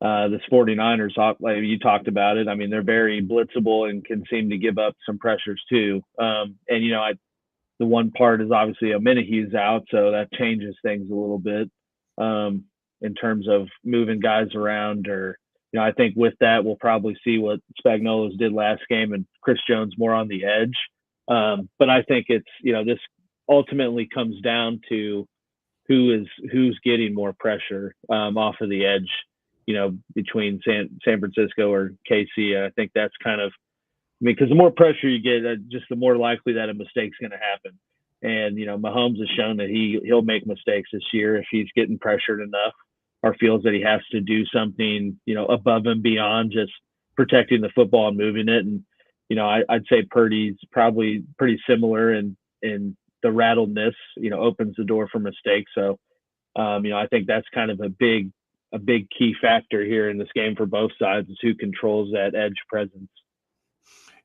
the 49ers, like you talked about it. They're very blitzable and can seem to give up some pressures too. The one part is obviously Omenahu's out, so that changes things a little bit in terms of moving guys around. Or, I think with that, we'll probably see what Spagnuolo's did last game and Chris Jones more on the edge. But I think it's, this ultimately comes down to who's getting more pressure off of the edge, between San Francisco or KC. I think that's kind of, because the more pressure you get, just the more likely that a mistake's going to happen. And, Mahomes has shown that he'll make mistakes this year if he's getting pressured enough or feels that he has to do something, above and beyond just protecting the football and moving it. And, I'd say Purdy's probably pretty similar in the rattledness, opens the door for mistakes. So, I think that's kind of a big key factor here in this game for both sides, is who controls that edge presence.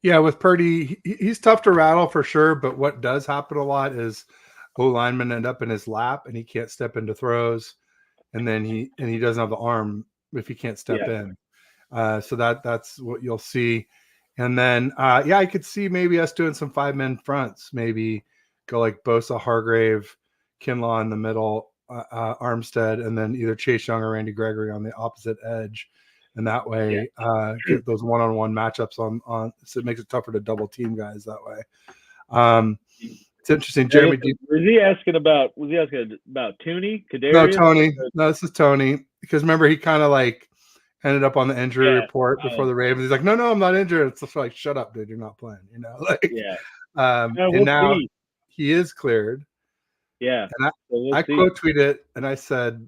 Yeah, with Purdy, he's tough to rattle for sure. But what does happen a lot is O-linemen end up in his lap and he can't step into throws, and then he doesn't have the arm if he can't step in. So that's what you'll see. And then I could see maybe us doing some 5-man fronts, maybe go like Bosa, Hargrave, Kinlaw in the middle, Armstead, and then either Chase Young or Randy Gregory on the opposite edge. And that way get those one-on-one matchups on so it makes it tougher to double team guys that way. It's interesting. Jeremy, was he asking about Tooney? Kadarius? No, Tony. No, this is Tony. Because remember, he kind of like ended up on the injury report before the Ravens. He's like, no, I'm not injured. It's just like, shut up, dude. You're not playing. And now he is cleared. Yeah. And I quote tweeted and I said,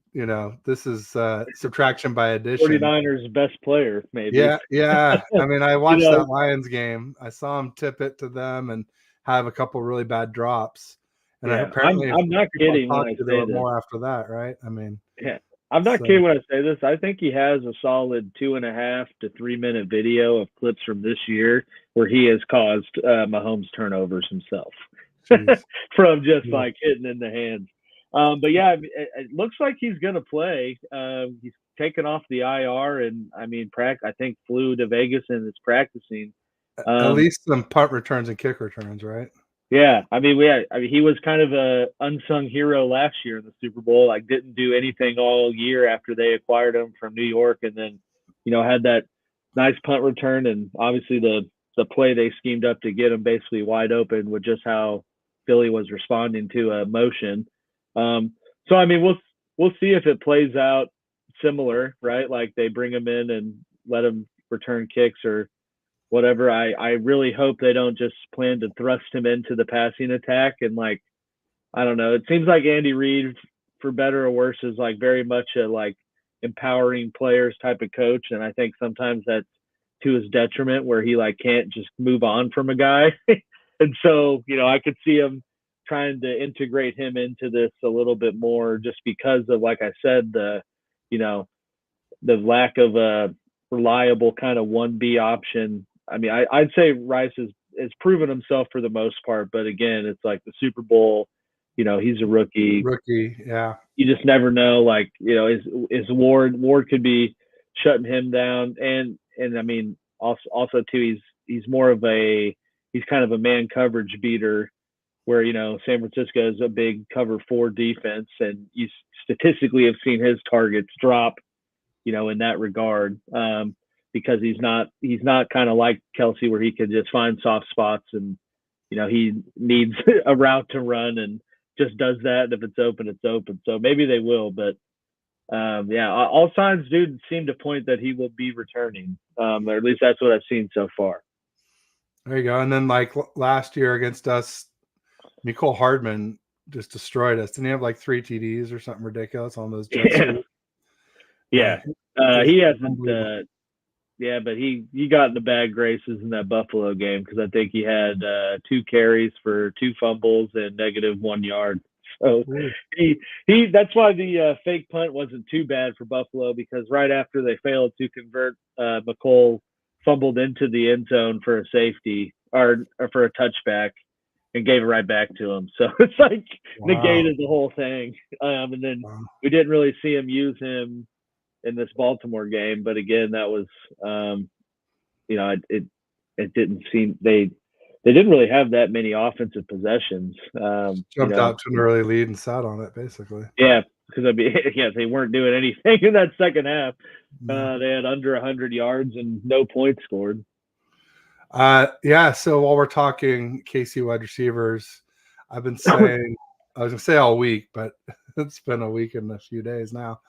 this is subtraction by addition. 49ers best player, maybe. Yeah. I mean, I watched that Lions game. I saw him tip it to them and have a couple really bad drops. And apparently, I'm not kidding when I say this. More after that, right? I mean, I'm not kidding when I say this. I think he has a solid 2.5 to 3 minute video of clips from this year where he has caused Mahomes turnovers himself from just like hitting in the hands. But it looks like he's going to play. He's taken off the IR and I think flew to Vegas and is practicing. At least some punt returns and kick returns, right? Yeah, he was kind of a unsung hero last year in the Super Bowl. Like, didn't do anything all year after they acquired him from New York, and then, had that nice punt return, and obviously the play they schemed up to get him basically wide open with just how Philly was responding to a motion. We'll see if it plays out similar, right? Like they bring him in and let him return kicks or whatever. I really hope they don't just plan to thrust him into the passing attack. And I don't know. It seems like Andy Reid, for better or worse, is like very much a empowering players type of coach. And I think sometimes that's to his detriment where he can't just move on from a guy. And so, I could see him trying to integrate him into this a little bit more just because of, like I said, the lack of a reliable kind of 1B option. I'd say Rice has proven himself for the most part, but again, it's like the Super Bowl, he's a rookie. Yeah. You just never know. Is Ward could be shutting him down. And also too, he's kind of a man coverage beater where, San Francisco is a big cover 4 defense. And you statistically have seen his targets drop, in that regard. Because he's not kind of like Kelsey where he can just find soft spots and, he needs a route to run and just does that. And if it's open, it's open. So maybe they will, but all signs do seem to point that he will be returning. Or at least that's what I've seen so far. There you go. And then last year against us, Mecole Hardman just destroyed us. Didn't he have 3 TDs or something ridiculous on those Jets? Yeah. He hasn't, but he got in the bad graces in that Buffalo game because I think he had 2 carries for 2 fumbles and -1 yard. So he that's why the fake punt wasn't too bad for Buffalo, because right after they failed to convert, Mecole fumbled into the end zone for a safety or for a touchback and gave it right back to him. So it's negated the whole thing. And then we didn't really see him use him in this Baltimore game, but again, that was, it didn't seem they didn't really have that many offensive possessions. Jumped out to an early lead and sat on it basically. Yeah, because they weren't doing anything in that second half. They had under 100 yards and no points scored. So while we're talking KC wide receivers, I've been saying I was gonna say all week, but it's been a week and a few days now.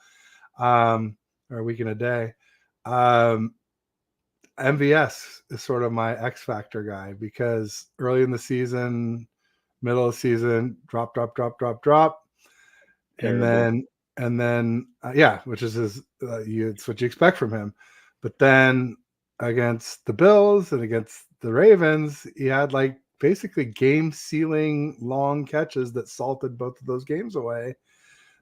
Or a week and a day. MVS is sort of my X factor guy because early in the season, middle of the season, drop. Terrible. And then, which is it's what you expect from him. But then against the Bills and against the Ravens, he had basically game sealing long catches that salted both of those games away.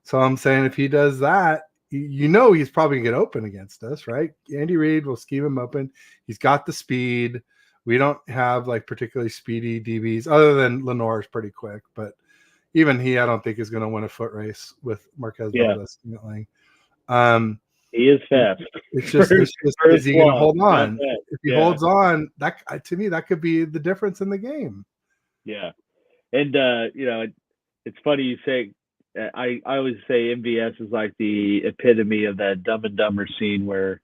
So I'm saying if he does that, he's probably going to get open against us, right? Andy Reid will scheme him open. He's got the speed. We don't have particularly speedy DBs other than Lenoir is pretty quick, but even he, I don't think is going to win a foot race with Marquez Yeah. Valdez. He is fast. It's just is he going to hold on? If he holds on, that to me that could be the difference in the game. Yeah, and it's funny you say. I always say MVS is like the epitome of that Dumb and Dumber scene where,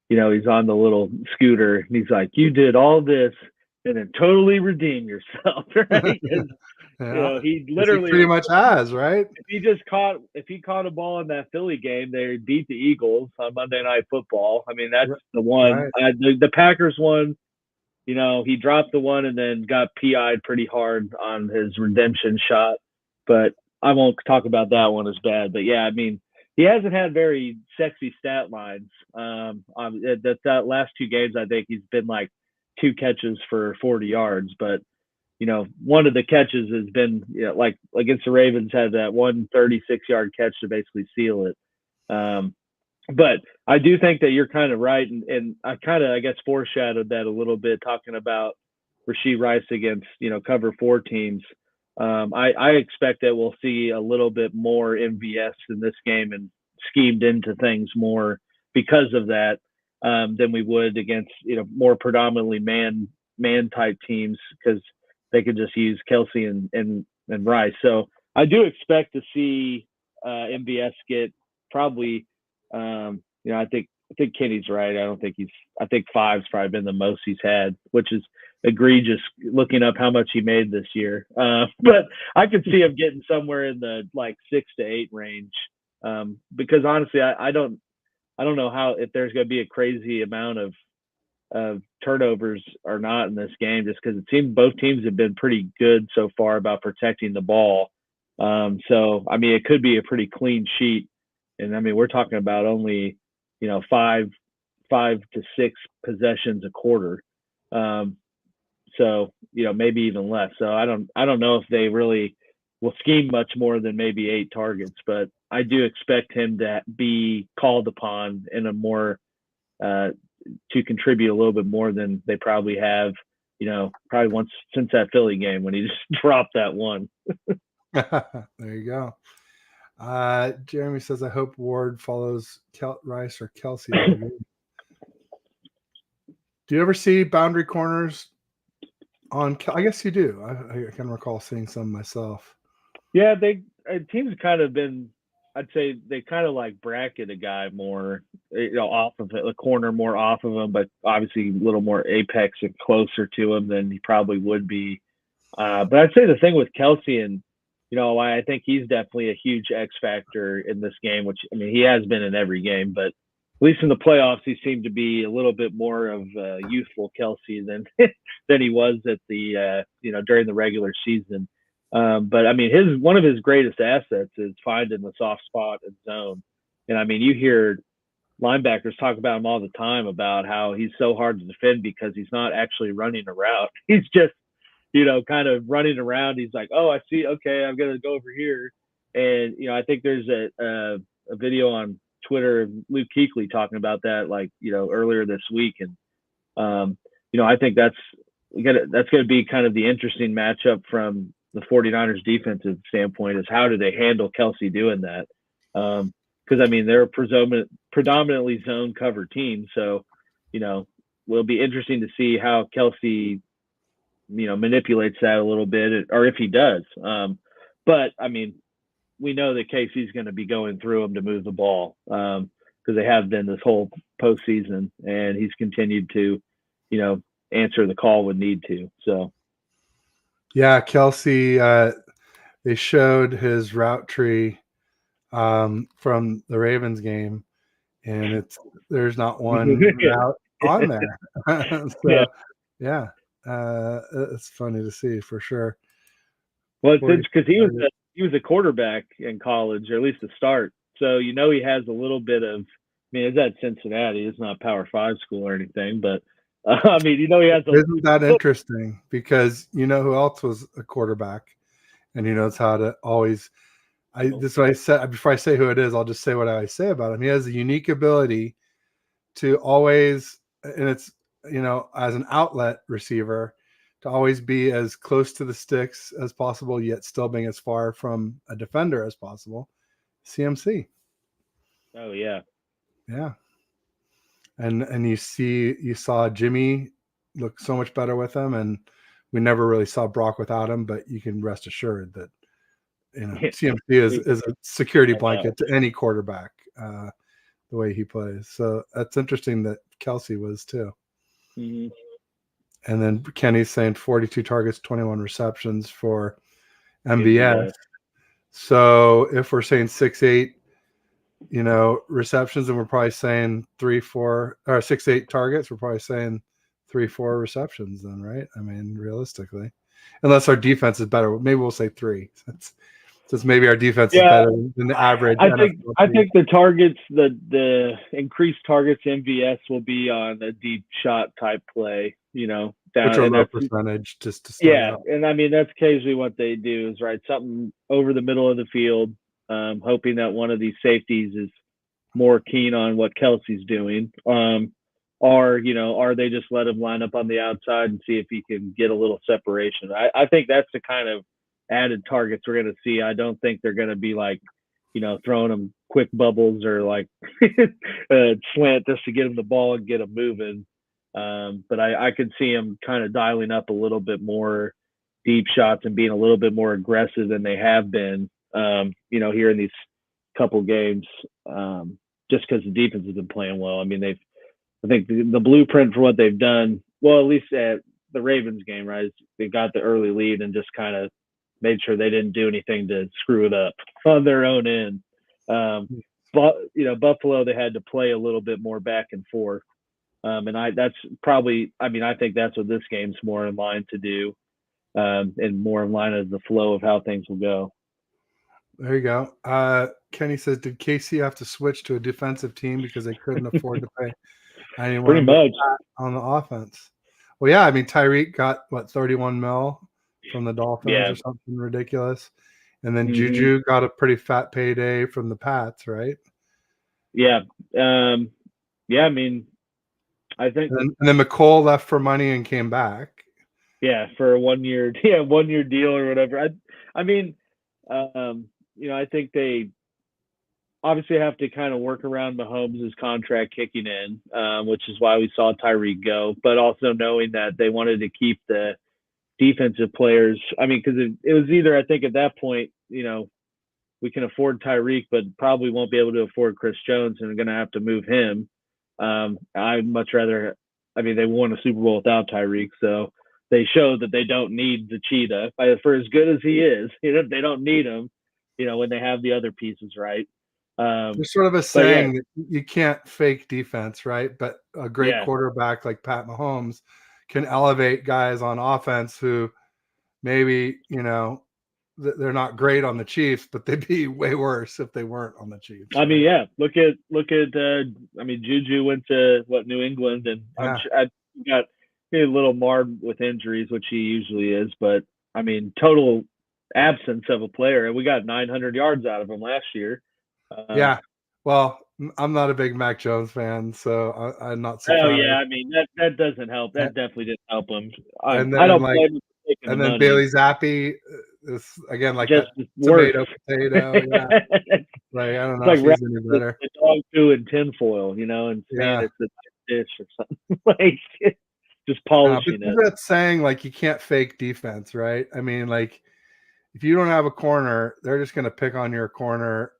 he's on the little scooter and he's like, "You did all this and then totally redeem yourself," right? Yeah. He literally he pretty much has, right? If he caught a ball in that Philly game, they beat the Eagles on Monday Night Football. I mean, that's the one. Right. The Packers one. He dropped the one and then got PI'd pretty hard on his redemption shot. But I won't talk about that one as bad. But yeah, I mean, he hasn't had very sexy stat lines. That last 2 games, I think he's been like 2 catches for 40 yards. But, one of the catches has been, like against the Ravens, had that 136-yard catch to basically seal it. But I do think that you're kind of right, and I kind of, I guess, foreshadowed that a little bit talking about Rashee Rice against, cover 4 teams. I expect that we'll see a little bit more MVS in this game and schemed into things more because of that than we would against, more predominantly man type teams, because they could just use Kelsey and Rice. So I do expect to see MVS get probably. I think Kenny's right. I think 5's probably been the most he's had, which is egregious looking up how much he made this year. But I could see him getting somewhere in the like 6 to 8 range. Because honestly, I don't know if there's going to be a crazy amount of turnovers or not in this game, just because it seems both teams have been pretty good so far about protecting the ball. So, I mean, it could be a pretty clean sheet. And I mean, we're talking about only, 5 to 6 possessions a quarter. So, maybe even less. So I don't know if they really will scheme much more than maybe 8 targets, but I do expect him to be called upon in a more, to contribute a little bit more than they probably have, probably once since that Philly game when he just dropped that one. There you go. Jeremy says, I hope Ward follows Rice or Kelsey. Do you ever see boundary corners on? I guess you do. I can recall seeing some myself. Yeah, teams have kind of been. I'd say they kind of like bracket a guy more, off of it, a corner more off of him, but obviously a little more apex and closer to him than he probably would be. But I'd say the thing with Kelsey and, I think he's definitely a huge X factor in this game, which, I mean, he has been in every game, but at least in the playoffs, he seemed to be a little bit more of a youthful Kelsey than he was at the, during the regular season. But I mean, one of his greatest assets is finding the soft spot and zone. And I mean, you hear linebackers talk about him all the time about how he's so hard to defend because he's not actually running a route. He's just, kind of running around. He's like, oh, I see. Okay, I'm going to go over here. And, I think there's a video on Twitter of Luke Kuechly talking about that, like, earlier this week. And, I think that's going to be kind of the interesting matchup from the 49ers defensive standpoint, is how do they handle Kelsey doing that? Because, I mean, they're a predominantly zone cover team. So, it'll be interesting to see how Kelsey manipulates that a little bit, or if he does. But I mean, we know that Casey's going to be going through him to move the ball, because they have been this whole postseason, and he's continued to, answer the call when need to. So, yeah, Kelsey, they showed his route tree from the Ravens game, and there's not one route on there. So, yeah. It's funny to see for sure. Well, it's because he was a quarterback in college, or at least to start. So he has a little bit of. I mean, it's at Cincinnati. It's not Power 5 school or anything, but I mean, he has. Isn't that interesting? Because who else was a quarterback, and he knows how to always. This is what I said before I say who it is. I'll just say what I say about him. He has a unique ability to always, and it's as an outlet receiver, to always be as close to the sticks as possible, yet still being as far from a defender as possible. CMC. Oh yeah. Yeah. And you saw Jimmy look so much better with him, and we never really saw Brock without him, but you can rest assured that CMC is a security blanket to any quarterback, the way he plays. So that's interesting that Kelsey was too. Mm-hmm. And then Kenny's saying 42 targets, 21 receptions for MVS. So if we're saying 6-8, receptions, and we're probably saying 3-4 or 6-8 targets, we're probably saying 3-4 receptions then, right? I mean, realistically, unless our defense is better, maybe we'll say 3. Since maybe our defense is better than the average. I think the targets, the increased targets MVS will be on a deep shot type play, down, which are low percentage just to start out. And I mean that's occasionally what they do is something over the middle of the field, hoping that one of these safeties is more keen on what Kelsey's doing, or they just let him line up on the outside and see if he can get a little separation. I think that's the kind of added targets we're going to see. I don't think they're going to be throwing them quick bubbles or slant just to get them the ball and get them moving. But I could see them kind of dialing up a little bit more deep shots and being a little bit more aggressive than they have been, here in these couple games, just because the defense has been playing well. I mean, I think the blueprint for what they've done, well, at least at the Ravens game, right, they got the early lead and just kind of made sure they didn't do anything to screw it up on their own end. But Buffalo, they had to play a little bit more back and forth. And I think that's what this game's more in line to do, and more in line as the flow of how things will go. There you go. Kenny says, did KC have to switch to a defensive team because they couldn't afford to pay anyone pretty much on the offense? Well, yeah, I mean, Tyreek got 31 mil from the Dolphins or something ridiculous. And then Juju got a pretty fat payday from the Pats, right? Yeah. I mean, I think. And then McColl left for money and came back. Yeah, for a 1 year, 1 year deal or whatever. I think they obviously have to kind of work around Mahomes' contract kicking in, which is why we saw Tyreek go, but also knowing that they wanted to keep the defensive players. I mean, because it was either, I think at that point, we can afford Tyreek, but probably won't be able to afford Chris Jones and are going to have to move him. I'd much rather, they won a Super Bowl without Tyreek, so they showed that they don't need the cheetah. For as good as he is, they don't need him, when they have the other pieces, right? There's sort of a saying that you can't fake defense, right? But a great quarterback like Pat Mahomes can elevate guys on offense who maybe, they're not great on the Chiefs, but they'd be way worse if they weren't on the Chiefs. I mean, look at Juju went to New England, and I'm sure I got a little marred with injuries, which he usually is, but I mean, total absence of a player, and we got 900 yards out of him last year. Well, I'm not a big Mac Jones fan, so I'm not surprised. Oh yeah, I mean that doesn't help. That definitely didn't help him. I don't blame him for taking the money. Bailey Zappi is again like just that tomato potato. Yeah. Like I don't know if he's any better. The dog poo and tinfoil, and saying it's a dish or something just polishing it. That's saying you can't fake defense, right? I mean, if you don't have a corner, they're just going to pick on your corner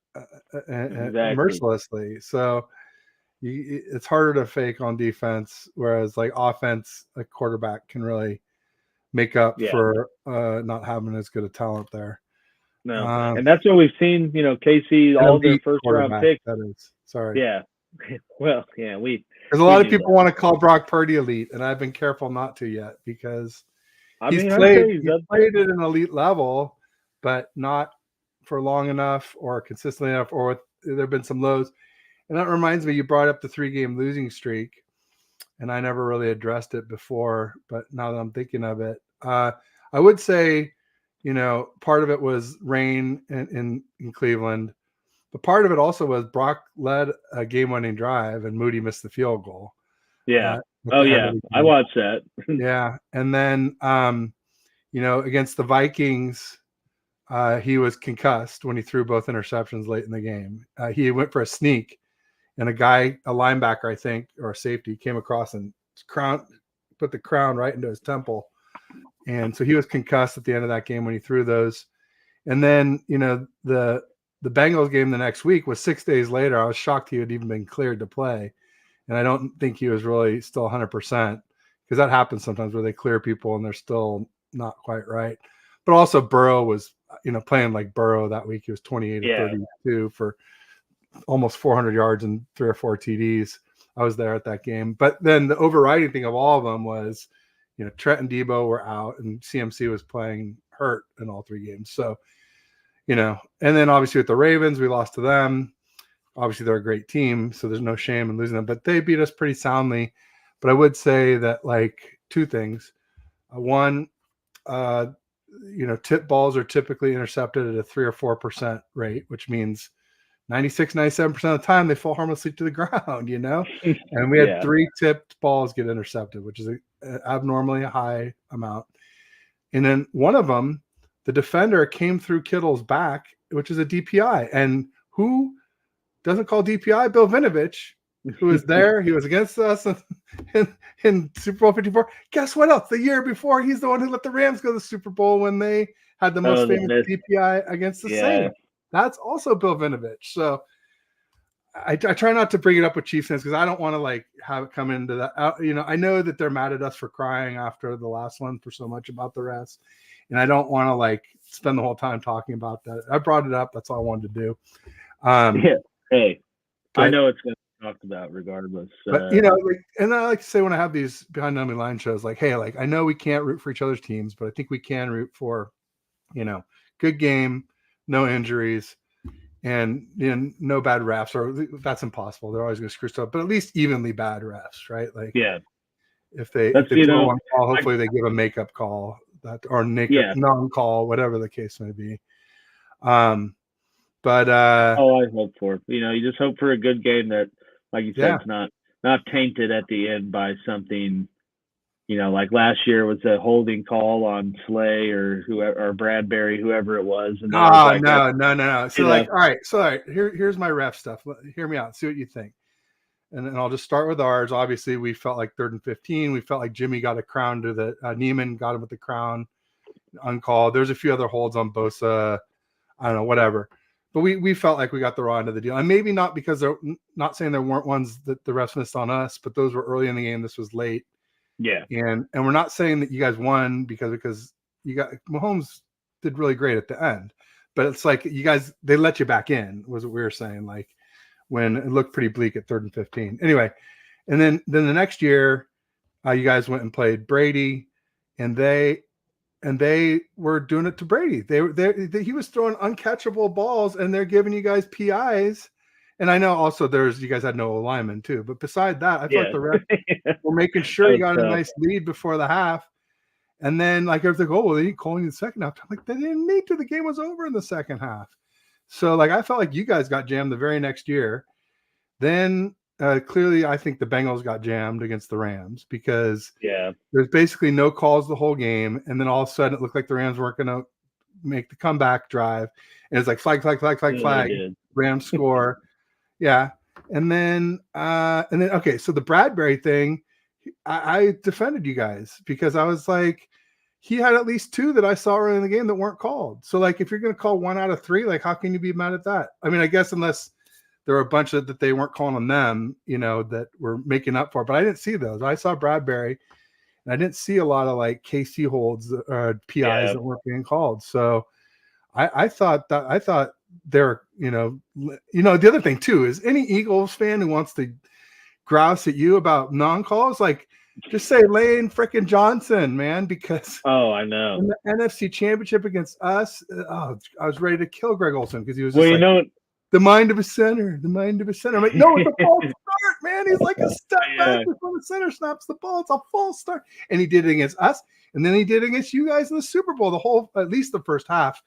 mercilessly. So it's harder to fake on defense, whereas offense, a quarterback can really make up for not having as good a talent there. No, and that's what we've seen. KC, all their first round picks. That is sorry. Yeah. Well, yeah, because a lot of people want to call Brock Purdy elite, and I've been careful not to yet because he's played at an elite level, but not for long enough or consistently enough, or there have been some lows. And that reminds me, you brought up the 3-game losing streak, and I never really addressed it before, but now that I'm thinking of it, I would say, part of it was rain in Cleveland, but part of it also was Brock led a game-winning drive and Moody missed the field goal. Yeah. At Oh the end yeah, of the I game. watched that. Yeah, and then against the Vikings, he was concussed when he threw both interceptions late in the game. He went for a sneak, and a linebacker, I think, or a safety, came across and put the crown right into his temple, and so he was concussed at the end of that game when he threw those. And then the Bengals game the next week was 6 days later. I was shocked he had even been cleared to play, and I don't think he was really still 100%, because that happens sometimes where they clear people and they're still not quite right. But also Burrow was playing like Burrow that week. He was 28 of 32 for almost 400 yards and 3 or 4 TDs. I was there at that game. But then the overriding thing of all of them was, Trent and Debo were out and CMC was playing hurt in all 3 games. So, and then obviously with the Ravens, we lost to them. Obviously they're a great team, so there's no shame in losing them, but they beat us pretty soundly. But I would say that, like, 2 things. One, tip balls are typically intercepted at a 3 or 4% rate, which means 96, 97% of the time they fall harmlessly to the ground, and we had 3 tipped balls get intercepted, which is abnormally a high amount. And then one of them, the defender came through Kittle's back, which is a DPI. And who doesn't call DPI? Bill Vinovich, who was there. He was against us in Super Bowl 54. Guess what else? The year before, he's the one who let the Rams go to the Super Bowl when they had the most famous DPI against the Saints. That's also Bill Vinovich. So I try not to bring it up with Chiefs fans because I don't want to have it come into that. I know that they're mad at us for crying after the last one for so much about the rest, and I don't want to spend the whole time talking about that. I brought it up. That's all I wanted to do. Hey, I know it's going to be talked about regardless. But and I like to say when I have these Behind Enemy Line shows, hey, I know we can't root for each other's teams, but I think we can root for, good game, no injuries, and no bad refs. Or that's impossible. They're always going to screw stuff, but at least evenly bad refs, right? If they throw one call, hopefully they give a makeup call or non-call, whatever the case may be. But I hope for you just hope for a good game that, like you said, it's not tainted at the end by something. Like last year was a holding call on Slay or whoever, or Bradbury, whoever it was. And no. So all right. So here's my ref stuff. Hear me out. See what you think. And then I'll just start with ours. Obviously, we felt like 3rd and 15. We felt like Jimmy got a crown to the Neiman got him with the crown uncalled. There's a few other holds on Bosa. I don't know, whatever. But we felt like we got the raw end of the deal. And maybe not because they're not saying there weren't ones that the refs missed on us, but those were early in the game. This was late. Yeah. And we're not saying that you guys won because you got Mahomes did really great at the end. But it's like you guys, they let you back in, was what we were saying, when it looked pretty bleak at 3rd and 15. Anyway, and then the next year, you guys went and played Brady, and they were doing it to Brady. He was throwing uncatchable balls, and they're giving you guys PIs. And I know also you guys had no alignment too, but beside that, I feel like the refs were making sure you got a nice lead before the half. And then everyone's like, oh, well, they didn't call you the second half. I'm like, they didn't need to. The game was over in the second half. So I felt like you guys got jammed the very next year. Then clearly I think the Bengals got jammed against the Rams because there's basically no calls the whole game. And then all of a sudden it looked like the Rams weren't going to make the comeback drive. And it's like flag. Rams score. Yeah. And then, okay. So the Bradbury thing, I defended you guys because I was like, he had at least 2 that I saw early in the game that weren't called. So if you're going to call 1 out of 3, how can you be mad at that? I mean, I guess unless there were a bunch that they weren't calling on them, that were making up for it, but I didn't see those. I saw Bradbury and I didn't see a lot of KC holds, PIs that weren't being called. So I thought they're, the other thing too is any Eagles fan who wants to grouse at you about non-calls, just say Lane frickin' Johnson, man, because I know in the NFC Championship against us, I was ready to kill Greg Olsen because he was the mind of a center, the mind of a center. I'm like, no, it's a false start, man. He's like a step back before the center snaps the ball. It's a false start. And he did it against us, and then he did it against you guys in the Super Bowl, at least the first half.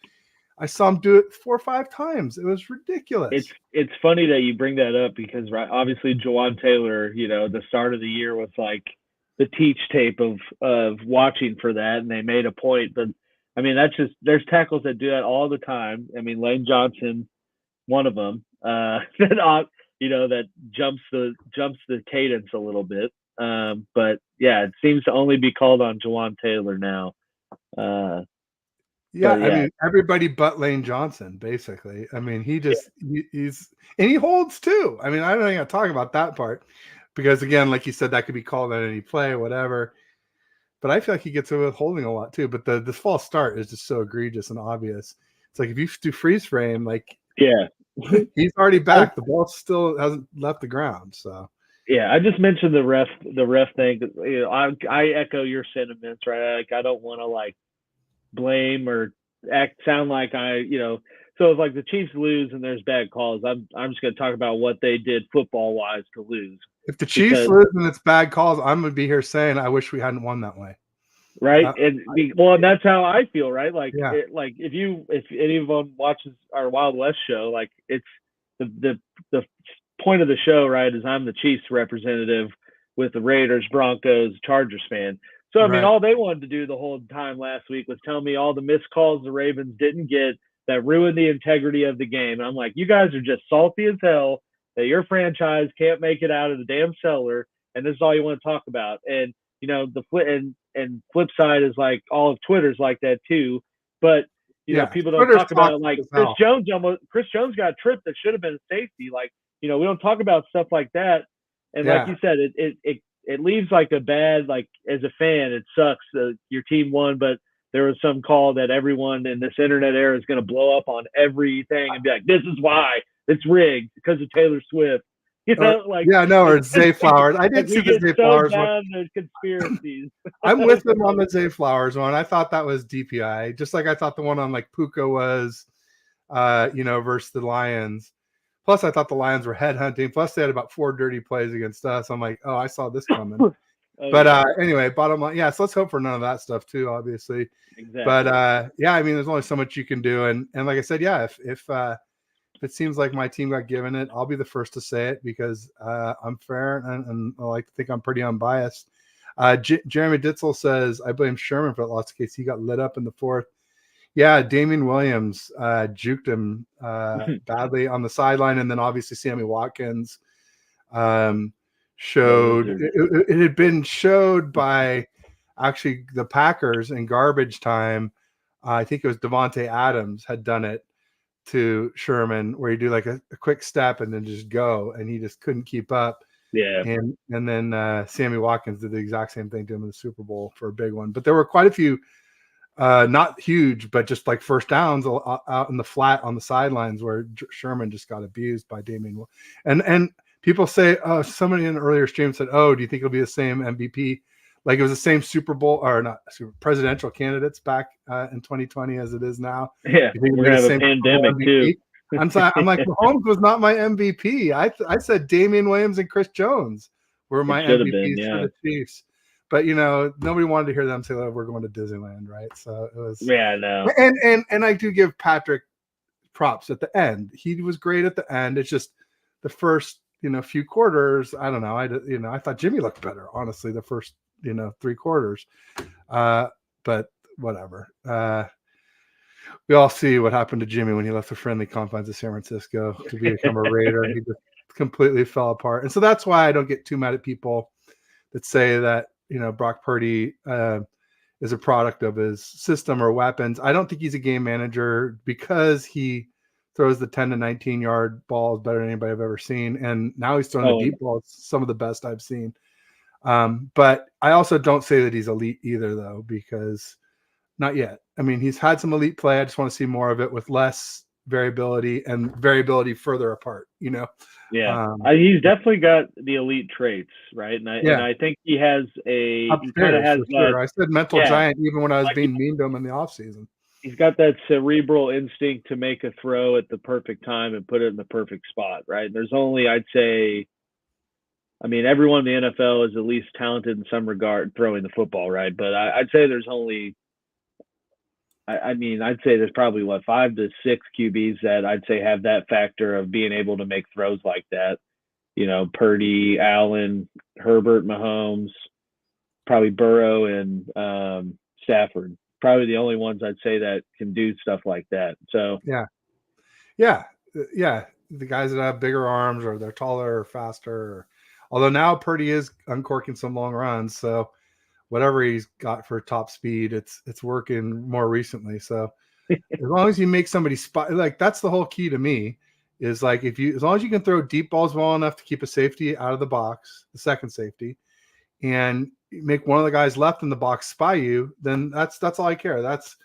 I saw him do it 4 or 5 times. It was ridiculous. It's funny that you bring that up because right, obviously Jawan Taylor, the start of the year was like the teach tape of watching for that, and they made a point. But I mean, that's just there's tackles that do that all the time. I mean, Lane Johnson, one of them, that jumps the cadence a little bit. But yeah, it seems to only be called on Jawan Taylor now. Yeah, I mean, everybody but Lane Johnson, basically. I mean, he's and he holds too. I mean, I don't think I talk about that part because, again, like you said, that could be called on any play, whatever. But I feel like he gets away with holding a lot too. But this false start is just so egregious and obvious. It's like if you do freeze frame, like he's already back. The ball still hasn't left the ground. So yeah, I just mentioned the ref thing. I echo your sentiments, right? Like I don't want to blame or sound like so if the Chiefs lose and there's bad calls, I'm just going to talk about what they did football wise to lose. If the Chiefs lose and it's bad calls, I'm going to be here saying I wish we hadn't won that way. Right. And that's how I feel, right? If anyone watches our Wild West show, it's the point of the show, right, is I'm the Chiefs representative with the Raiders, Broncos, Chargers fan. So, I mean, all they wanted to do the whole time last week was tell me all the missed calls the Ravens didn't get that ruined the integrity of the game. And I'm like, you guys are just salty as hell that your franchise can't make it out of the damn cellar, and this is all you want to talk about. And, the flip side is all of Twitter's like that too. But, people don't talk about Chris Jones got tripped that should have been a safety. We don't talk about stuff like that. And like you said, it leaves a bad, as a fan, it sucks that your team won, but there was some call that everyone in this internet era is going to blow up on everything and be like, this is why it's rigged because of Taylor Swift. Or Zay Flowers. I did see the Zay Flowers one. There's conspiracies. I'm with them on the Zay Flowers one. I thought that was DPI, just like I thought the one on Puka was, versus the Lions. Plus, I thought the Lions were headhunting. Plus, they had about 4 dirty plays against us. I'm like, oh, I saw this coming. Anyway, bottom line, so let's hope for none of that stuff too, obviously. Exactly. But I mean, there's only so much you can do, and like I said, if it seems like my team got given it, I'll be the first to say it because I'm fair and I like to think I'm pretty unbiased. Jeremy Ditzel says, I blame Sherman for that loss case. He got lit up in the 4th. Yeah, Damian Williams juked him badly on the sideline. And then obviously Sammy Watkins showed it had been showed by actually the Packers in garbage time. I think it was Devontae Adams had done it to Sherman where you do a quick step and then just go, and he just couldn't keep up. Yeah. And then Sammy Watkins did the exact same thing to him in the Super Bowl for a big one. But there were quite a few, not huge, but just first downs out in the flat on the sidelines where Sherman just got abused by Damian. And people say, somebody in an earlier stream said, do you think it'll be the same MVP? It was the same Super Bowl or not presidential candidates back in 2020 as it is now. Yeah, we're gonna have a pandemic too. I'm like, Mahomes was not my MVP. I said Damian Williams and Chris Jones were my MVPs for the Chiefs. But nobody wanted to hear them say, we're going to Disneyland, right? So it was no. And I do give Patrick props at the end. He was great at the end. It's just the first few quarters. I don't know. I thought Jimmy looked better, honestly, the first 3 quarters. But whatever. We all see what happened to Jimmy when he left the friendly confines of San Francisco to become a Raider. He just completely fell apart. And so that's why I don't get too mad at people that say that, Brock Purdy is a product of his system or weapons. I don't think he's a game manager because he throws the 10 to 19 yard balls better than anybody I've ever seen. And now he's throwing the deep balls, some of the best I've seen. But I also don't say that he's elite either, though, because not yet. I mean, he's had some elite play. I just want to see more of it with less variability and variability further apart, Yeah. He's definitely got the elite traits, right? And I think he has he kind of has that. Sure. I said mental giant even when I was being mean to him in the offseason. He's got that cerebral instinct to make a throw at the perfect time and put it in the perfect spot, right? There's only, I'd say, everyone in the NFL is at least talented in some regard throwing the football, right? But I'd say there's only, I mean, I'd say there's probably 5 to 6 QBs that I'd say have that factor of being able to make throws like that. Purdy, Allen, Herbert, Mahomes, probably Burrow, and Stafford. Probably the only ones I'd say that can do stuff like that. So yeah. The guys that have bigger arms, or they're taller or faster. Although now Purdy is uncorking some long runs, so whatever he's got for top speed, it's working more recently. So as long as you make somebody spot, like that's the whole key to me, is like as long as you can throw deep balls well enough to keep a safety out of the box, the second safety, and make one of the guys left in the box spy you, then that's all I care. That's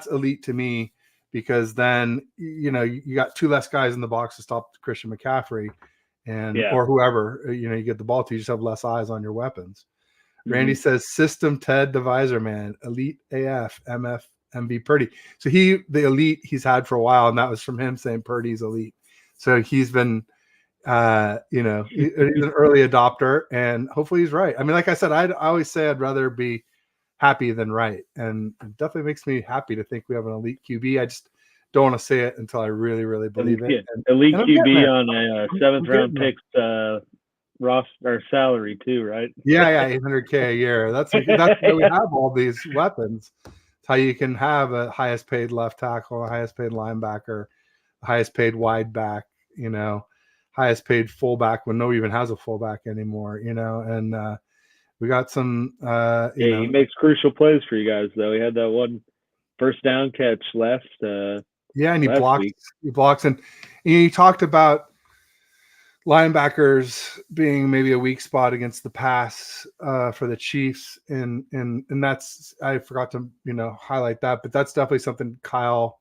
elite to me, because then you got 2 less guys in the box to stop Christian McCaffrey or whoever you get the ball to. You just have less eyes on your weapons. Randy says System Ted the Visor Man, elite AF, MF, MV Purdy. So the elite he's had for a while, and that was from him saying Purdy's elite. So he's been he's an early adopter, and hopefully he's right. I mean, like I said, I always say I'd rather be happy than right, and it definitely makes me happy to think we have an elite QB. I just don't want to say it until I really, really believe it. Elite QB on a 7th round picks roster or salary too, right? Yeah, $800K a year. That's why we have all these weapons. It's how you can have a highest paid left tackle, a highest paid linebacker, a highest paid wide back, highest paid fullback when nobody even has a fullback anymore, and we got some he makes crucial plays for you guys though. He had that one first down catch last and he blocks, and he talked about linebackers being maybe a weak spot against the pass for the Chiefs, and that's, I forgot to highlight that, but that's definitely something Kyle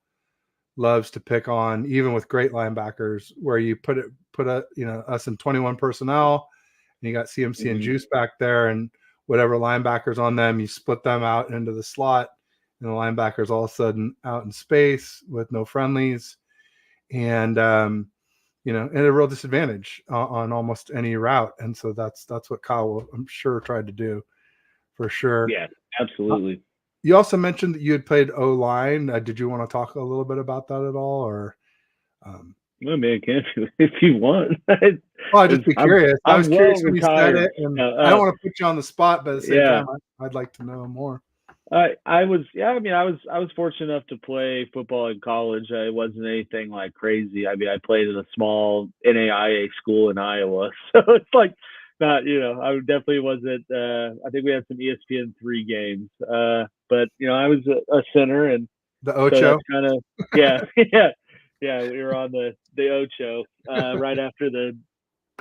loves to pick on, even with great linebackers, where you put us in 21 personnel, and you got CMC and Juice back there, and whatever linebackers on them, you split them out into the slot, and the linebackers all of a sudden out in space with no friendlies, and and a real disadvantage on almost any route. And so that's what Kyle, I'm sure, tried to do for sure. Yeah, absolutely. You also mentioned that you had played O-line. Did you want to talk a little bit about that at all, or? No, man, can't you if you want? I'd just be curious. I was curious when you said it, and I don't want to put you on the spot, but at the same time, I'd like to know more. I was fortunate enough to play football in college. It wasn't anything like crazy. I mean, I played at a small NAIA school in Iowa, so it's like not, I definitely wasn't. I think we had some ESPN3 games, but I was a center, and the Ocho. So kind of yeah. We were on the Ocho right after the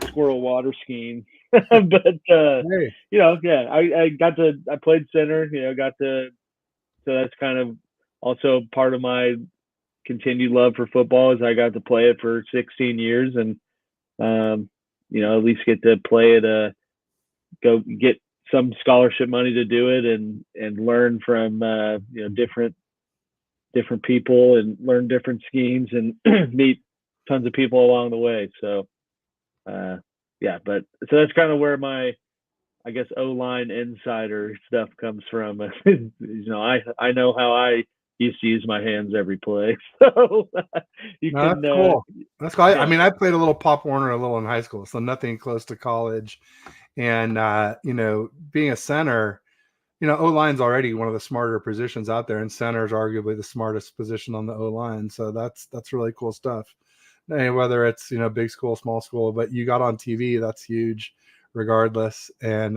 squirrel water skiing. But hey. I played center, so that's kind of also part of my continued love for football, is I got to play it for 16 years, and at least get to play it, go get some scholarship money to do it, and learn from different people, and learn different schemes, and meet tons of people along the way. So but so that's kind of where my, I guess, O-line insider stuff comes from. I know how I used to use my hands every play. So that's cool. That's cool. I mean, I played a little Pop Warner a little in high school, so nothing close to college. And being a center, O-line's already one of the smarter positions out there, and center is arguably the smartest position on the O-line. So that's really cool stuff. Whether it's big school, small school, but you got on TV, that's huge, regardless. And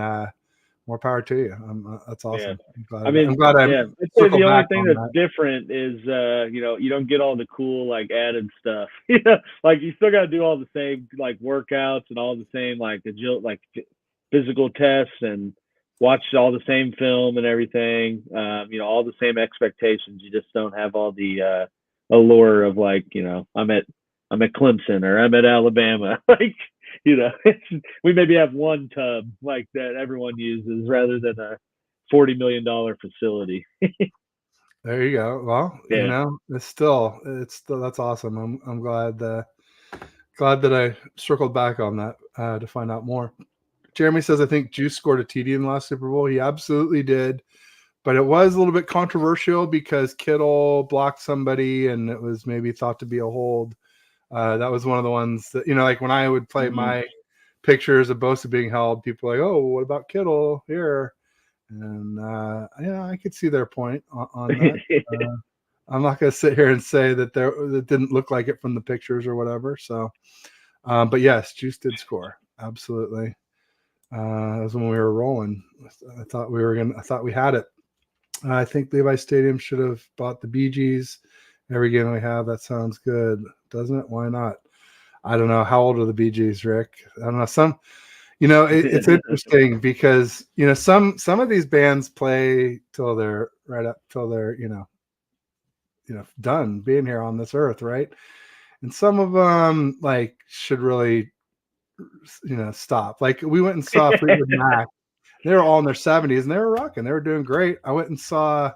more power to you. That's awesome. Yeah. I'm glad I'd say the only thing that's different is you don't get all the cool like added stuff. Like you still got to do all the same like workouts and all the same like physical tests, and watch all the same film and everything. All the same expectations. You just don't have all the allure of like I'm at Clemson, or I'm at Alabama. Like, we maybe have one tub like that everyone uses, rather than a $40 million facility. There you go. Well, it's still that's awesome. I'm glad that I circled back on that to find out more. Jeremy says, I think Juice scored a TD in the last Super Bowl. He absolutely did. but it was a little bit controversial because Kittle blocked somebody and it was maybe thought to be a hold. That was one of the ones that, like when I would play my pictures of Bosa being held, people were like, oh, what about Kittle here? And I could see their point on that. I'm not going to sit here and say that that didn't look like it from the pictures or whatever. So, but yes, Juice did score. Absolutely. That was when we were rolling. I thought we had it. I think Levi Stadium should have bought the Bee Gees every game we have. That sounds good, doesn't it? Why not? I don't know. How old are the Bee Gees, Rick? I don't know. It's interesting because some of these bands play till they're done being here on this earth, right? And some of them should really stop. Like we went and saw Fleetwood Mac. They were all in their 70s and they were rocking. They were doing great. I went and saw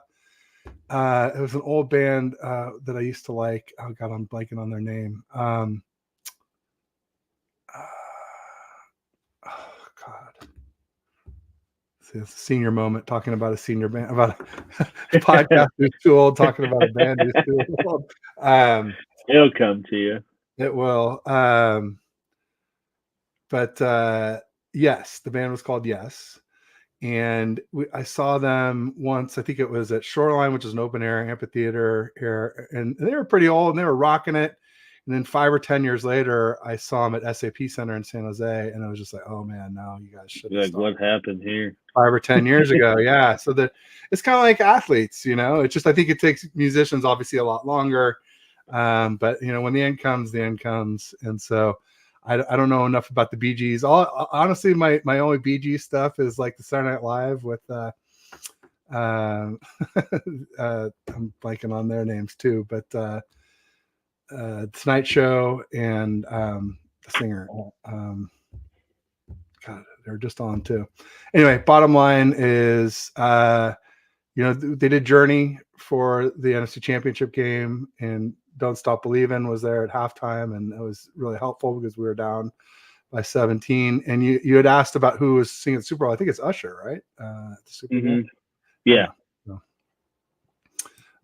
it was an old band that I used to like. Oh God, I'm blanking on their name. Oh God. See, it's a senior moment talking about a senior band, about a podcast who's too old, talking about a band who's too old. It'll come to you. It will. But yes, the band was called Yes. And I saw them once. I think it was at Shoreline, which is an open air amphitheater here. And they were pretty old and they were rocking it. And then 5 or 10 years later, I saw them at SAP Center in San Jose. And I was just like, oh man, no, you guys should. Like, what happened here? 5 or 10 years ago. Yeah. So it's kind of like athletes, it's just, I think it takes musicians obviously a lot longer. But when the end comes, the end comes. And so I don't know enough about the Bee Gees. Honestly, my only Bee Gees stuff is like the Saturday Night Live with I'm blanking on their names too, but Tonight Show and the singer. God, they're just on too. Anyway, bottom line is, they did Journey for the NFC Championship game, and Don't Stop Believin' was there at halftime, and it was really helpful because we were down by 17. And you had asked about who was singing the Super Bowl. I think it's Usher, right? The Super Bowl. Yeah. So,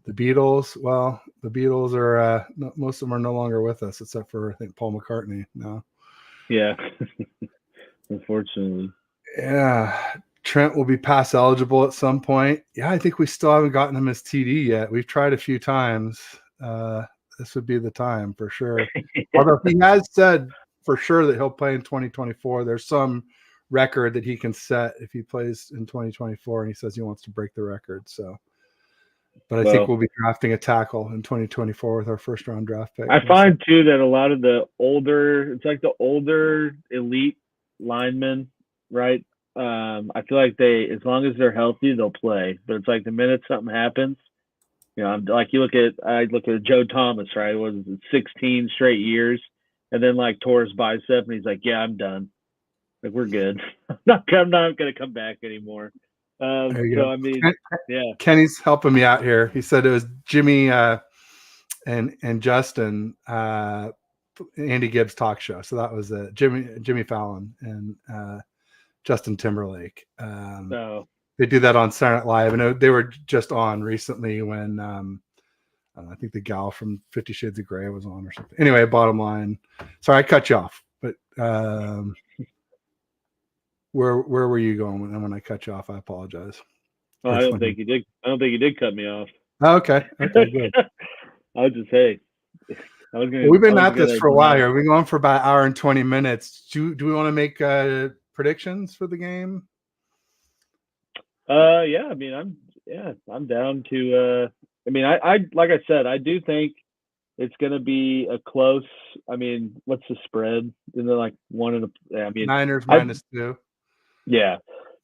the Beatles. Well, the Beatles are most of them are no longer with us, except for I think Paul McCartney. No. Yeah. Unfortunately. Yeah. Trent will be pass eligible at some point. Yeah, I think we still haven't gotten him as TD yet. We've tried a few times. This would be the time for sure. Although he has said for sure that he'll play in 2024. There's some record that he can set if he plays in 2024, and he says he wants to break the record. So, but I think we'll be drafting a tackle in 2024 with our first round draft pick. I find too that a lot of the older elite linemen, right? I feel like as long as they're healthy, they'll play. But it's like the minute something happens, I'm like, I look at Joe Thomas, right? Was 16 straight years, and then like tore his bicep, and he's like, yeah, I'm done. Like, we're good. I'm not going to come back anymore. So I mean, yeah. Kenny's helping me out here. He said it was Jimmy and Justin, Andy Gibbs talk show. So that was Jimmy Fallon and Justin Timberlake. They do that on Saturday Night Live, and they were just on recently when I think the gal from 50 Shades of Grey was on or something. Anyway, bottom line, sorry I cut you off, but where were you going when I cut you off? I apologize. Oh, I don't think you did. I don't think you did cut me off. Oh, okay, good. I was just we've been at this for a while here. We've been going for about an hour and 20 minutes. Do we want to make predictions for the game? Yeah. I mean, I'm down to. I mean, I like I said, I do think it's going to be a close. I mean, what's the spread? Isn't it like 1 I mean, Niners -2. Yeah.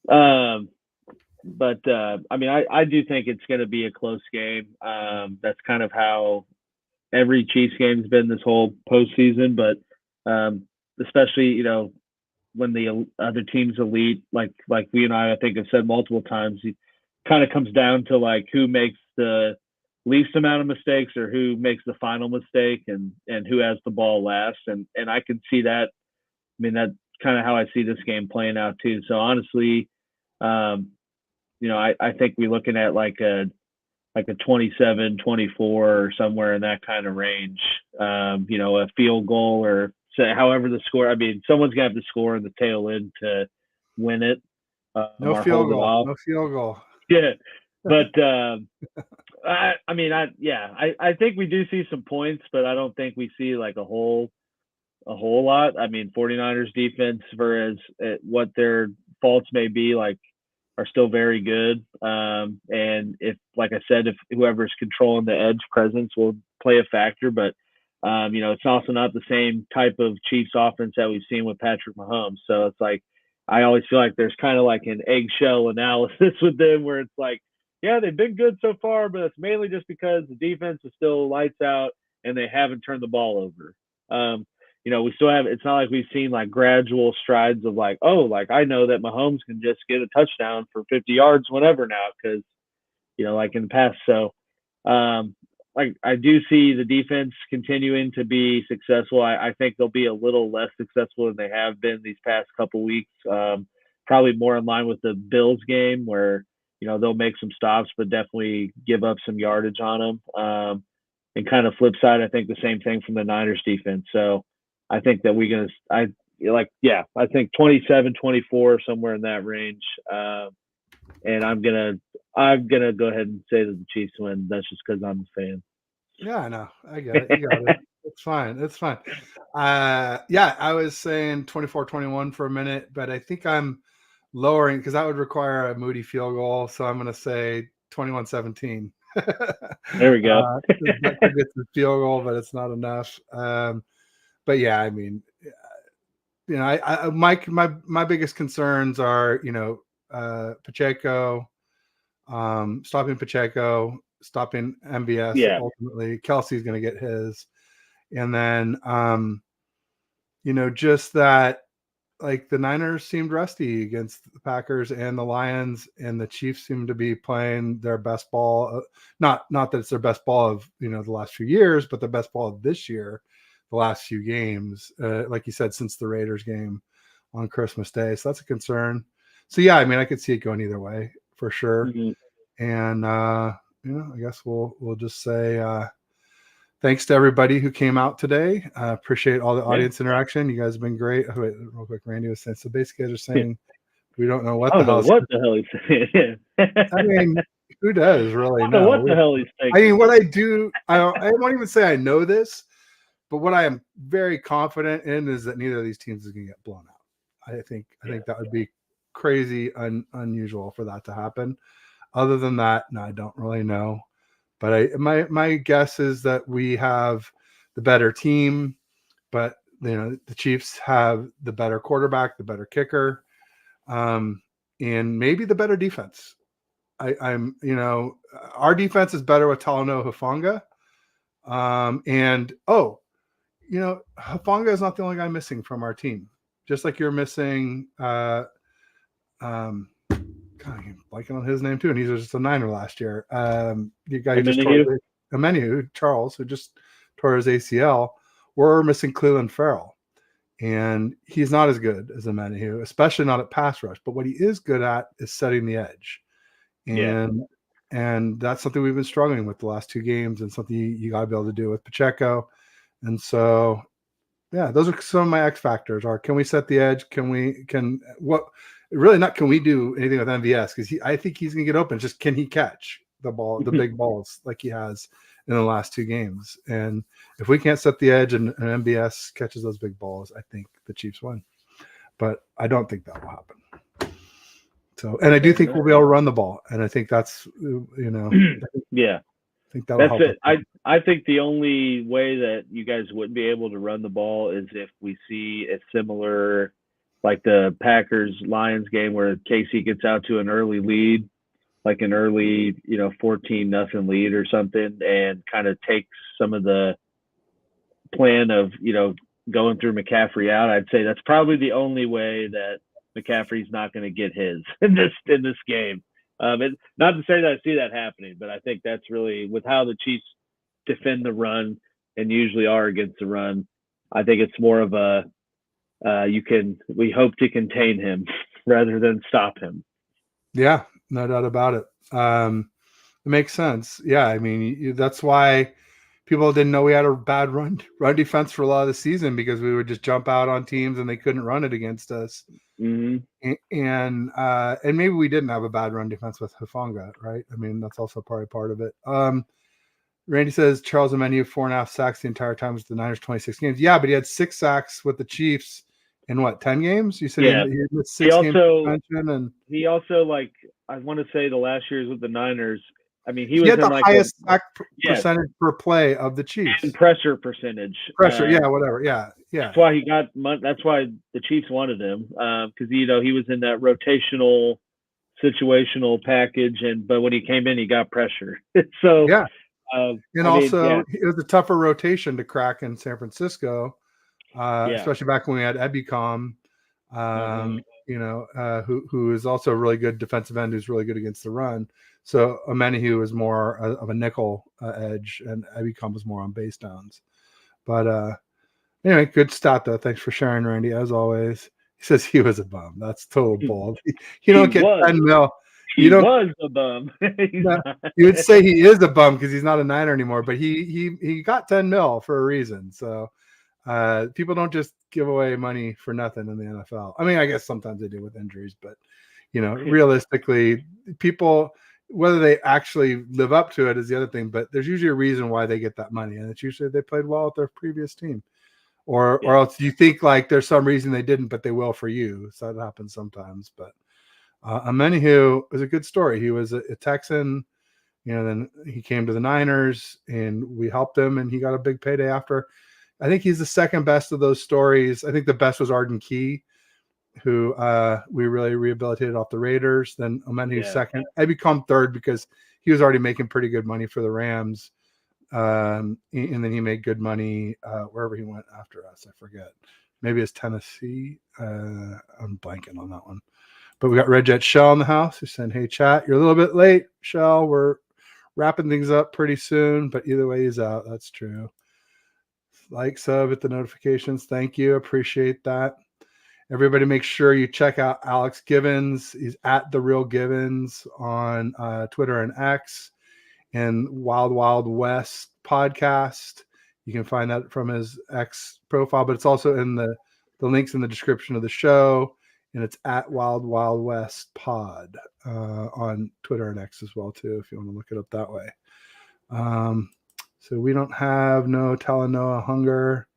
But I mean, I do think it's going to be a close game. That's kind of how every Chiefs game's been this whole postseason. But especially, when the other team's elite, like we and I think have said multiple times, it kind of comes down to like who makes the least amount of mistakes or who makes the final mistake and who has the ball last. And I can see that. I mean, that's kind of how I see this game playing out too. So honestly, I think we're looking at like a 27-24 or somewhere in that kind of range. A field goal or say however the score. I mean, someone's gonna have to score in the tail end to win it. No Or field hold it goal. off. No field goal. Yeah, but I think we do see some points, but I don't think we see like a whole lot. I mean, 49ers defense, whereas what their faults may be, like, are still very good. And if, like I said, if whoever's controlling the edge presence will play a factor, but it's also not the same type of Chiefs offense that we've seen with Patrick Mahomes. So it's like, I always feel like there's kind of like an eggshell analysis with them where it's like, yeah, they've been good so far, but it's mainly just because the defense is still lights out and they haven't turned the ball over. We still have, it's not like we've seen like gradual strides of like, oh, like I know that Mahomes can just get a touchdown for 50 yards whenever now, because, like in the past. So, like I do see the defense continuing to be successful. I think they'll be a little less successful than they have been these past couple weeks. Probably more in line with the Bills game where, they'll make some stops, but definitely give up some yardage on them. And kind of flip side, I think the same thing from the Niners defense. So I think that I think 27-24, somewhere in that range. And I'm gonna go ahead and say that the Chiefs win. That's just because I'm a fan. Yeah, I know. I get it. You got it. It's fine. It's fine. I was saying 24-21 for a minute, but I think I'm lowering because that would require a Moody field goal. So I'm going to say 21-17. There we go. Becker gets the field goal, but it's not enough. But yeah, I mean, my biggest concerns are, Pacheco, stopping Pacheco, stopping MVS. Yeah. Ultimately, Kelsey's going to get his, and then just that, like, the Niners seemed rusty against the Packers and the Lions, and the Chiefs seem to be playing their best ball. Not that it's their best ball of the last few years, but the best ball of this year, the last few games, like you said, since the Raiders game on Christmas Day. So that's a concern. So yeah, I mean, I could see it going either way for sure. Mm-hmm. And I guess we'll just say thanks to everybody who came out today. Appreciate all the audience interaction. You guys have been great. Oh, wait, real quick, Randy was saying. So basically, they're saying we don't know what the hell. What the hell he's saying? I mean, who does really know? What the hell he's saying? I mean, what I do, I won't even say I know this, but what I am very confident in is that neither of these teams is going to get blown out. I think that would be crazy, unusual for that to happen. Other than that, no, I don't really know. But my guess is that we have the better team, but the Chiefs have the better quarterback, the better kicker, and maybe the better defense. Our defense is better with Talanoa Hufanga. Hufanga is not the only guy missing from our team. Just like you're missing, God, I'm blanking on his name too, and he was just a Niner last year. The guy who just tore Charles, who just tore his ACL. We're missing Cleveland Farrell, and he's not as good as Amenihu, especially not at pass rush. But what he is good at is setting the edge, and that's something we've been struggling with the last two games, and something you got to be able to do with Pacheco. And so, yeah, those are some of my X factors. Are can we set the edge? Can we do anything with MVS? Because I think he's going to get open. Just can he catch the ball, the big balls like he has in the last two games? And if we can't set the edge and MVS catches those big balls, I think the Chiefs win. But I don't think that will happen. So, and I do think we'll be able to run the ball, and I think that's yeah. I think that'll help. I think the only way that you guys wouldn't be able to run the ball is if we see a similar, like the Packers-Lions game where KC gets out to an early lead, like an early, 14-0 lead or something, and kind of takes some of the plan of, going through McCaffrey out. I'd say that's probably the only way that McCaffrey's not going to get his in this game. Not to say that I see that happening, but I think that's really with how the Chiefs defend the run and usually are against the run. I think it's more of a we hope to contain him rather than stop him. Yeah, No doubt about it. It makes sense. Yeah, I mean, that's why people didn't know we had a bad run defense for a lot of the season, because we would just jump out on teams and they couldn't run it against us. Mm-hmm. And maybe we didn't have a bad run defense with Hufanga, right? I mean, that's also probably part of it. Randy says Charles Omenihu 4.5 sacks the entire time with the Niners 26 games. Yeah, but he had 6 sacks with the Chiefs in what, 10 games? You said he missed 6 games and he also, like, I want to say the last years with the Niners, I mean, he was had in the like highest sack percentage per play of the Chiefs. And pressure percentage. Whatever. Yeah. That's why he got. That's why the Chiefs wanted him, because he was in that rotational, situational package, but when he came in, he got pressure. So yeah. It was a tougher rotation to crack in San Francisco, especially back when we had Ebicom, who is also a really good defensive end, who's really good against the run. So Omenihu is more of a nickel edge, and Ebicom was more on base downs. But anyway, good stat though. Thanks for sharing, Randy, as always. He says he was a bum. That's total bull. You don't get 10 mil. He was a bum. You would say he is a bum because he's not a Niner anymore, but he got 10 mil for a reason. So people don't just give away money for nothing in the NFL. I mean, I guess sometimes they do with injuries, but realistically, people, whether they actually live up to it is the other thing, but there's usually a reason why they get that money, and it's usually they played well with their previous team. Or else you think like there's some reason they didn't, but they will for you. So that happens sometimes. But Omenihu was a good story. He was a Texan, then he came to the Niners and we helped him, and he got a big payday after. I think he's the second best of those stories. I think the best was Arden Key, who we really rehabilitated off the Raiders. Then Omenihu second. I become third because he was already making pretty good money for the Rams. And then he made good money wherever he went after us. I forget. Maybe it's Tennessee. I'm blanking on that one. But we got Red Jet Shell in the house who's saying, hey, chat, you're a little bit late, Shell. We're wrapping things up pretty soon, but either way, he's out. That's true. Like, sub, hit the notifications. Thank you. Appreciate that. Everybody make sure you check out Alex Givens. He's at The Real Givens on Twitter and X. And Wild Wild West podcast. You can find that from his X profile, but it's also in the links in the description of the show, and it's at Wild Wild West Pod on Twitter and X as well too, if you want to look it up that way. So we don't have no Talanoa hunger,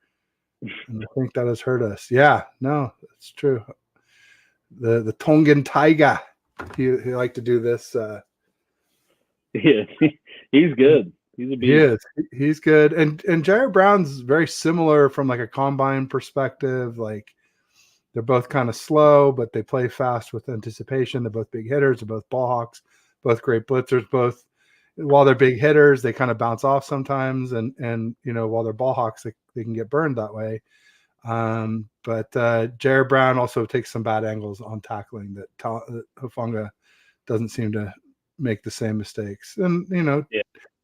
and I think that has hurt us. Yeah, no, it's true. The Tongan Taiga, he liked to do this. Yeah, he's good. He's a beast. He is. He's good. And Jared Brown's very similar from like a combine perspective. Like they're both kind of slow, but they play fast with anticipation. They're both big hitters. They're both ball hawks, both great blitzers. Both, while they're big hitters, they kind of bounce off sometimes. And while they're ball hawks, they can get burned that way. But Jared Brown also takes some bad angles on tackling that Hufanga doesn't seem to make the same mistakes. And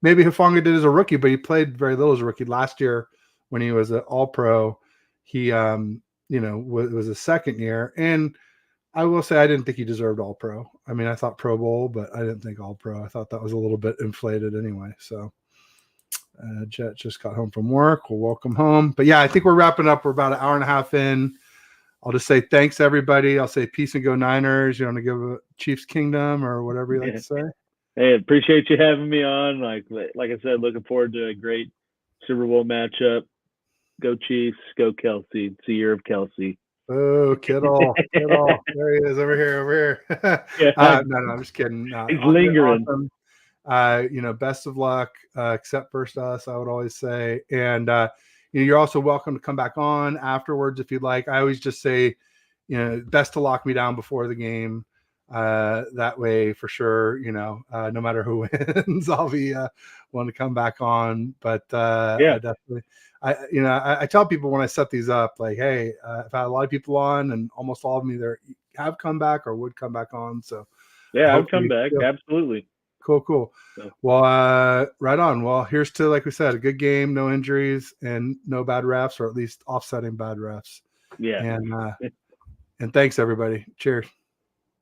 maybe Hufanga did as a rookie, but he played very little as a rookie. Last year when he was an all-pro, he was a second year, and I will say I didn't think he deserved all-pro. I mean, I thought Pro Bowl, but I didn't think all-pro. I thought that was a little bit inflated anyway. So Jet just got home from work. We'll welcome home. But yeah, I think we're wrapping up. We're about an hour and a half in. I'll just say thanks, everybody. I'll say peace and go Niners. You want to give a Chiefs Kingdom or whatever you like to say? Hey, appreciate you having me on. Like I said, looking forward to a great Super Bowl matchup. Go Chiefs, go Kelsey. It's the year of Kelsey. Oh, Kittle. There he is, over here. No, I'm just kidding. He's lingering. Awesome. Best of luck, except for us, I would always say. And you're also welcome to come back on afterwards if you'd like. I always just say, best to lock me down before the game. That way, for sure, no matter who wins, I'll be willing to come back on. But I definitely, I tell people when I set these up, like, hey, I've had a lot of people on, and almost all of them either have come back or would come back on. So yeah, I'll come back. Absolutely. Cool. Well, right on. Well, here's to, like we said, a good game, no injuries, and no bad refs, or at least offsetting bad refs. Yeah. And thanks, everybody. Cheers.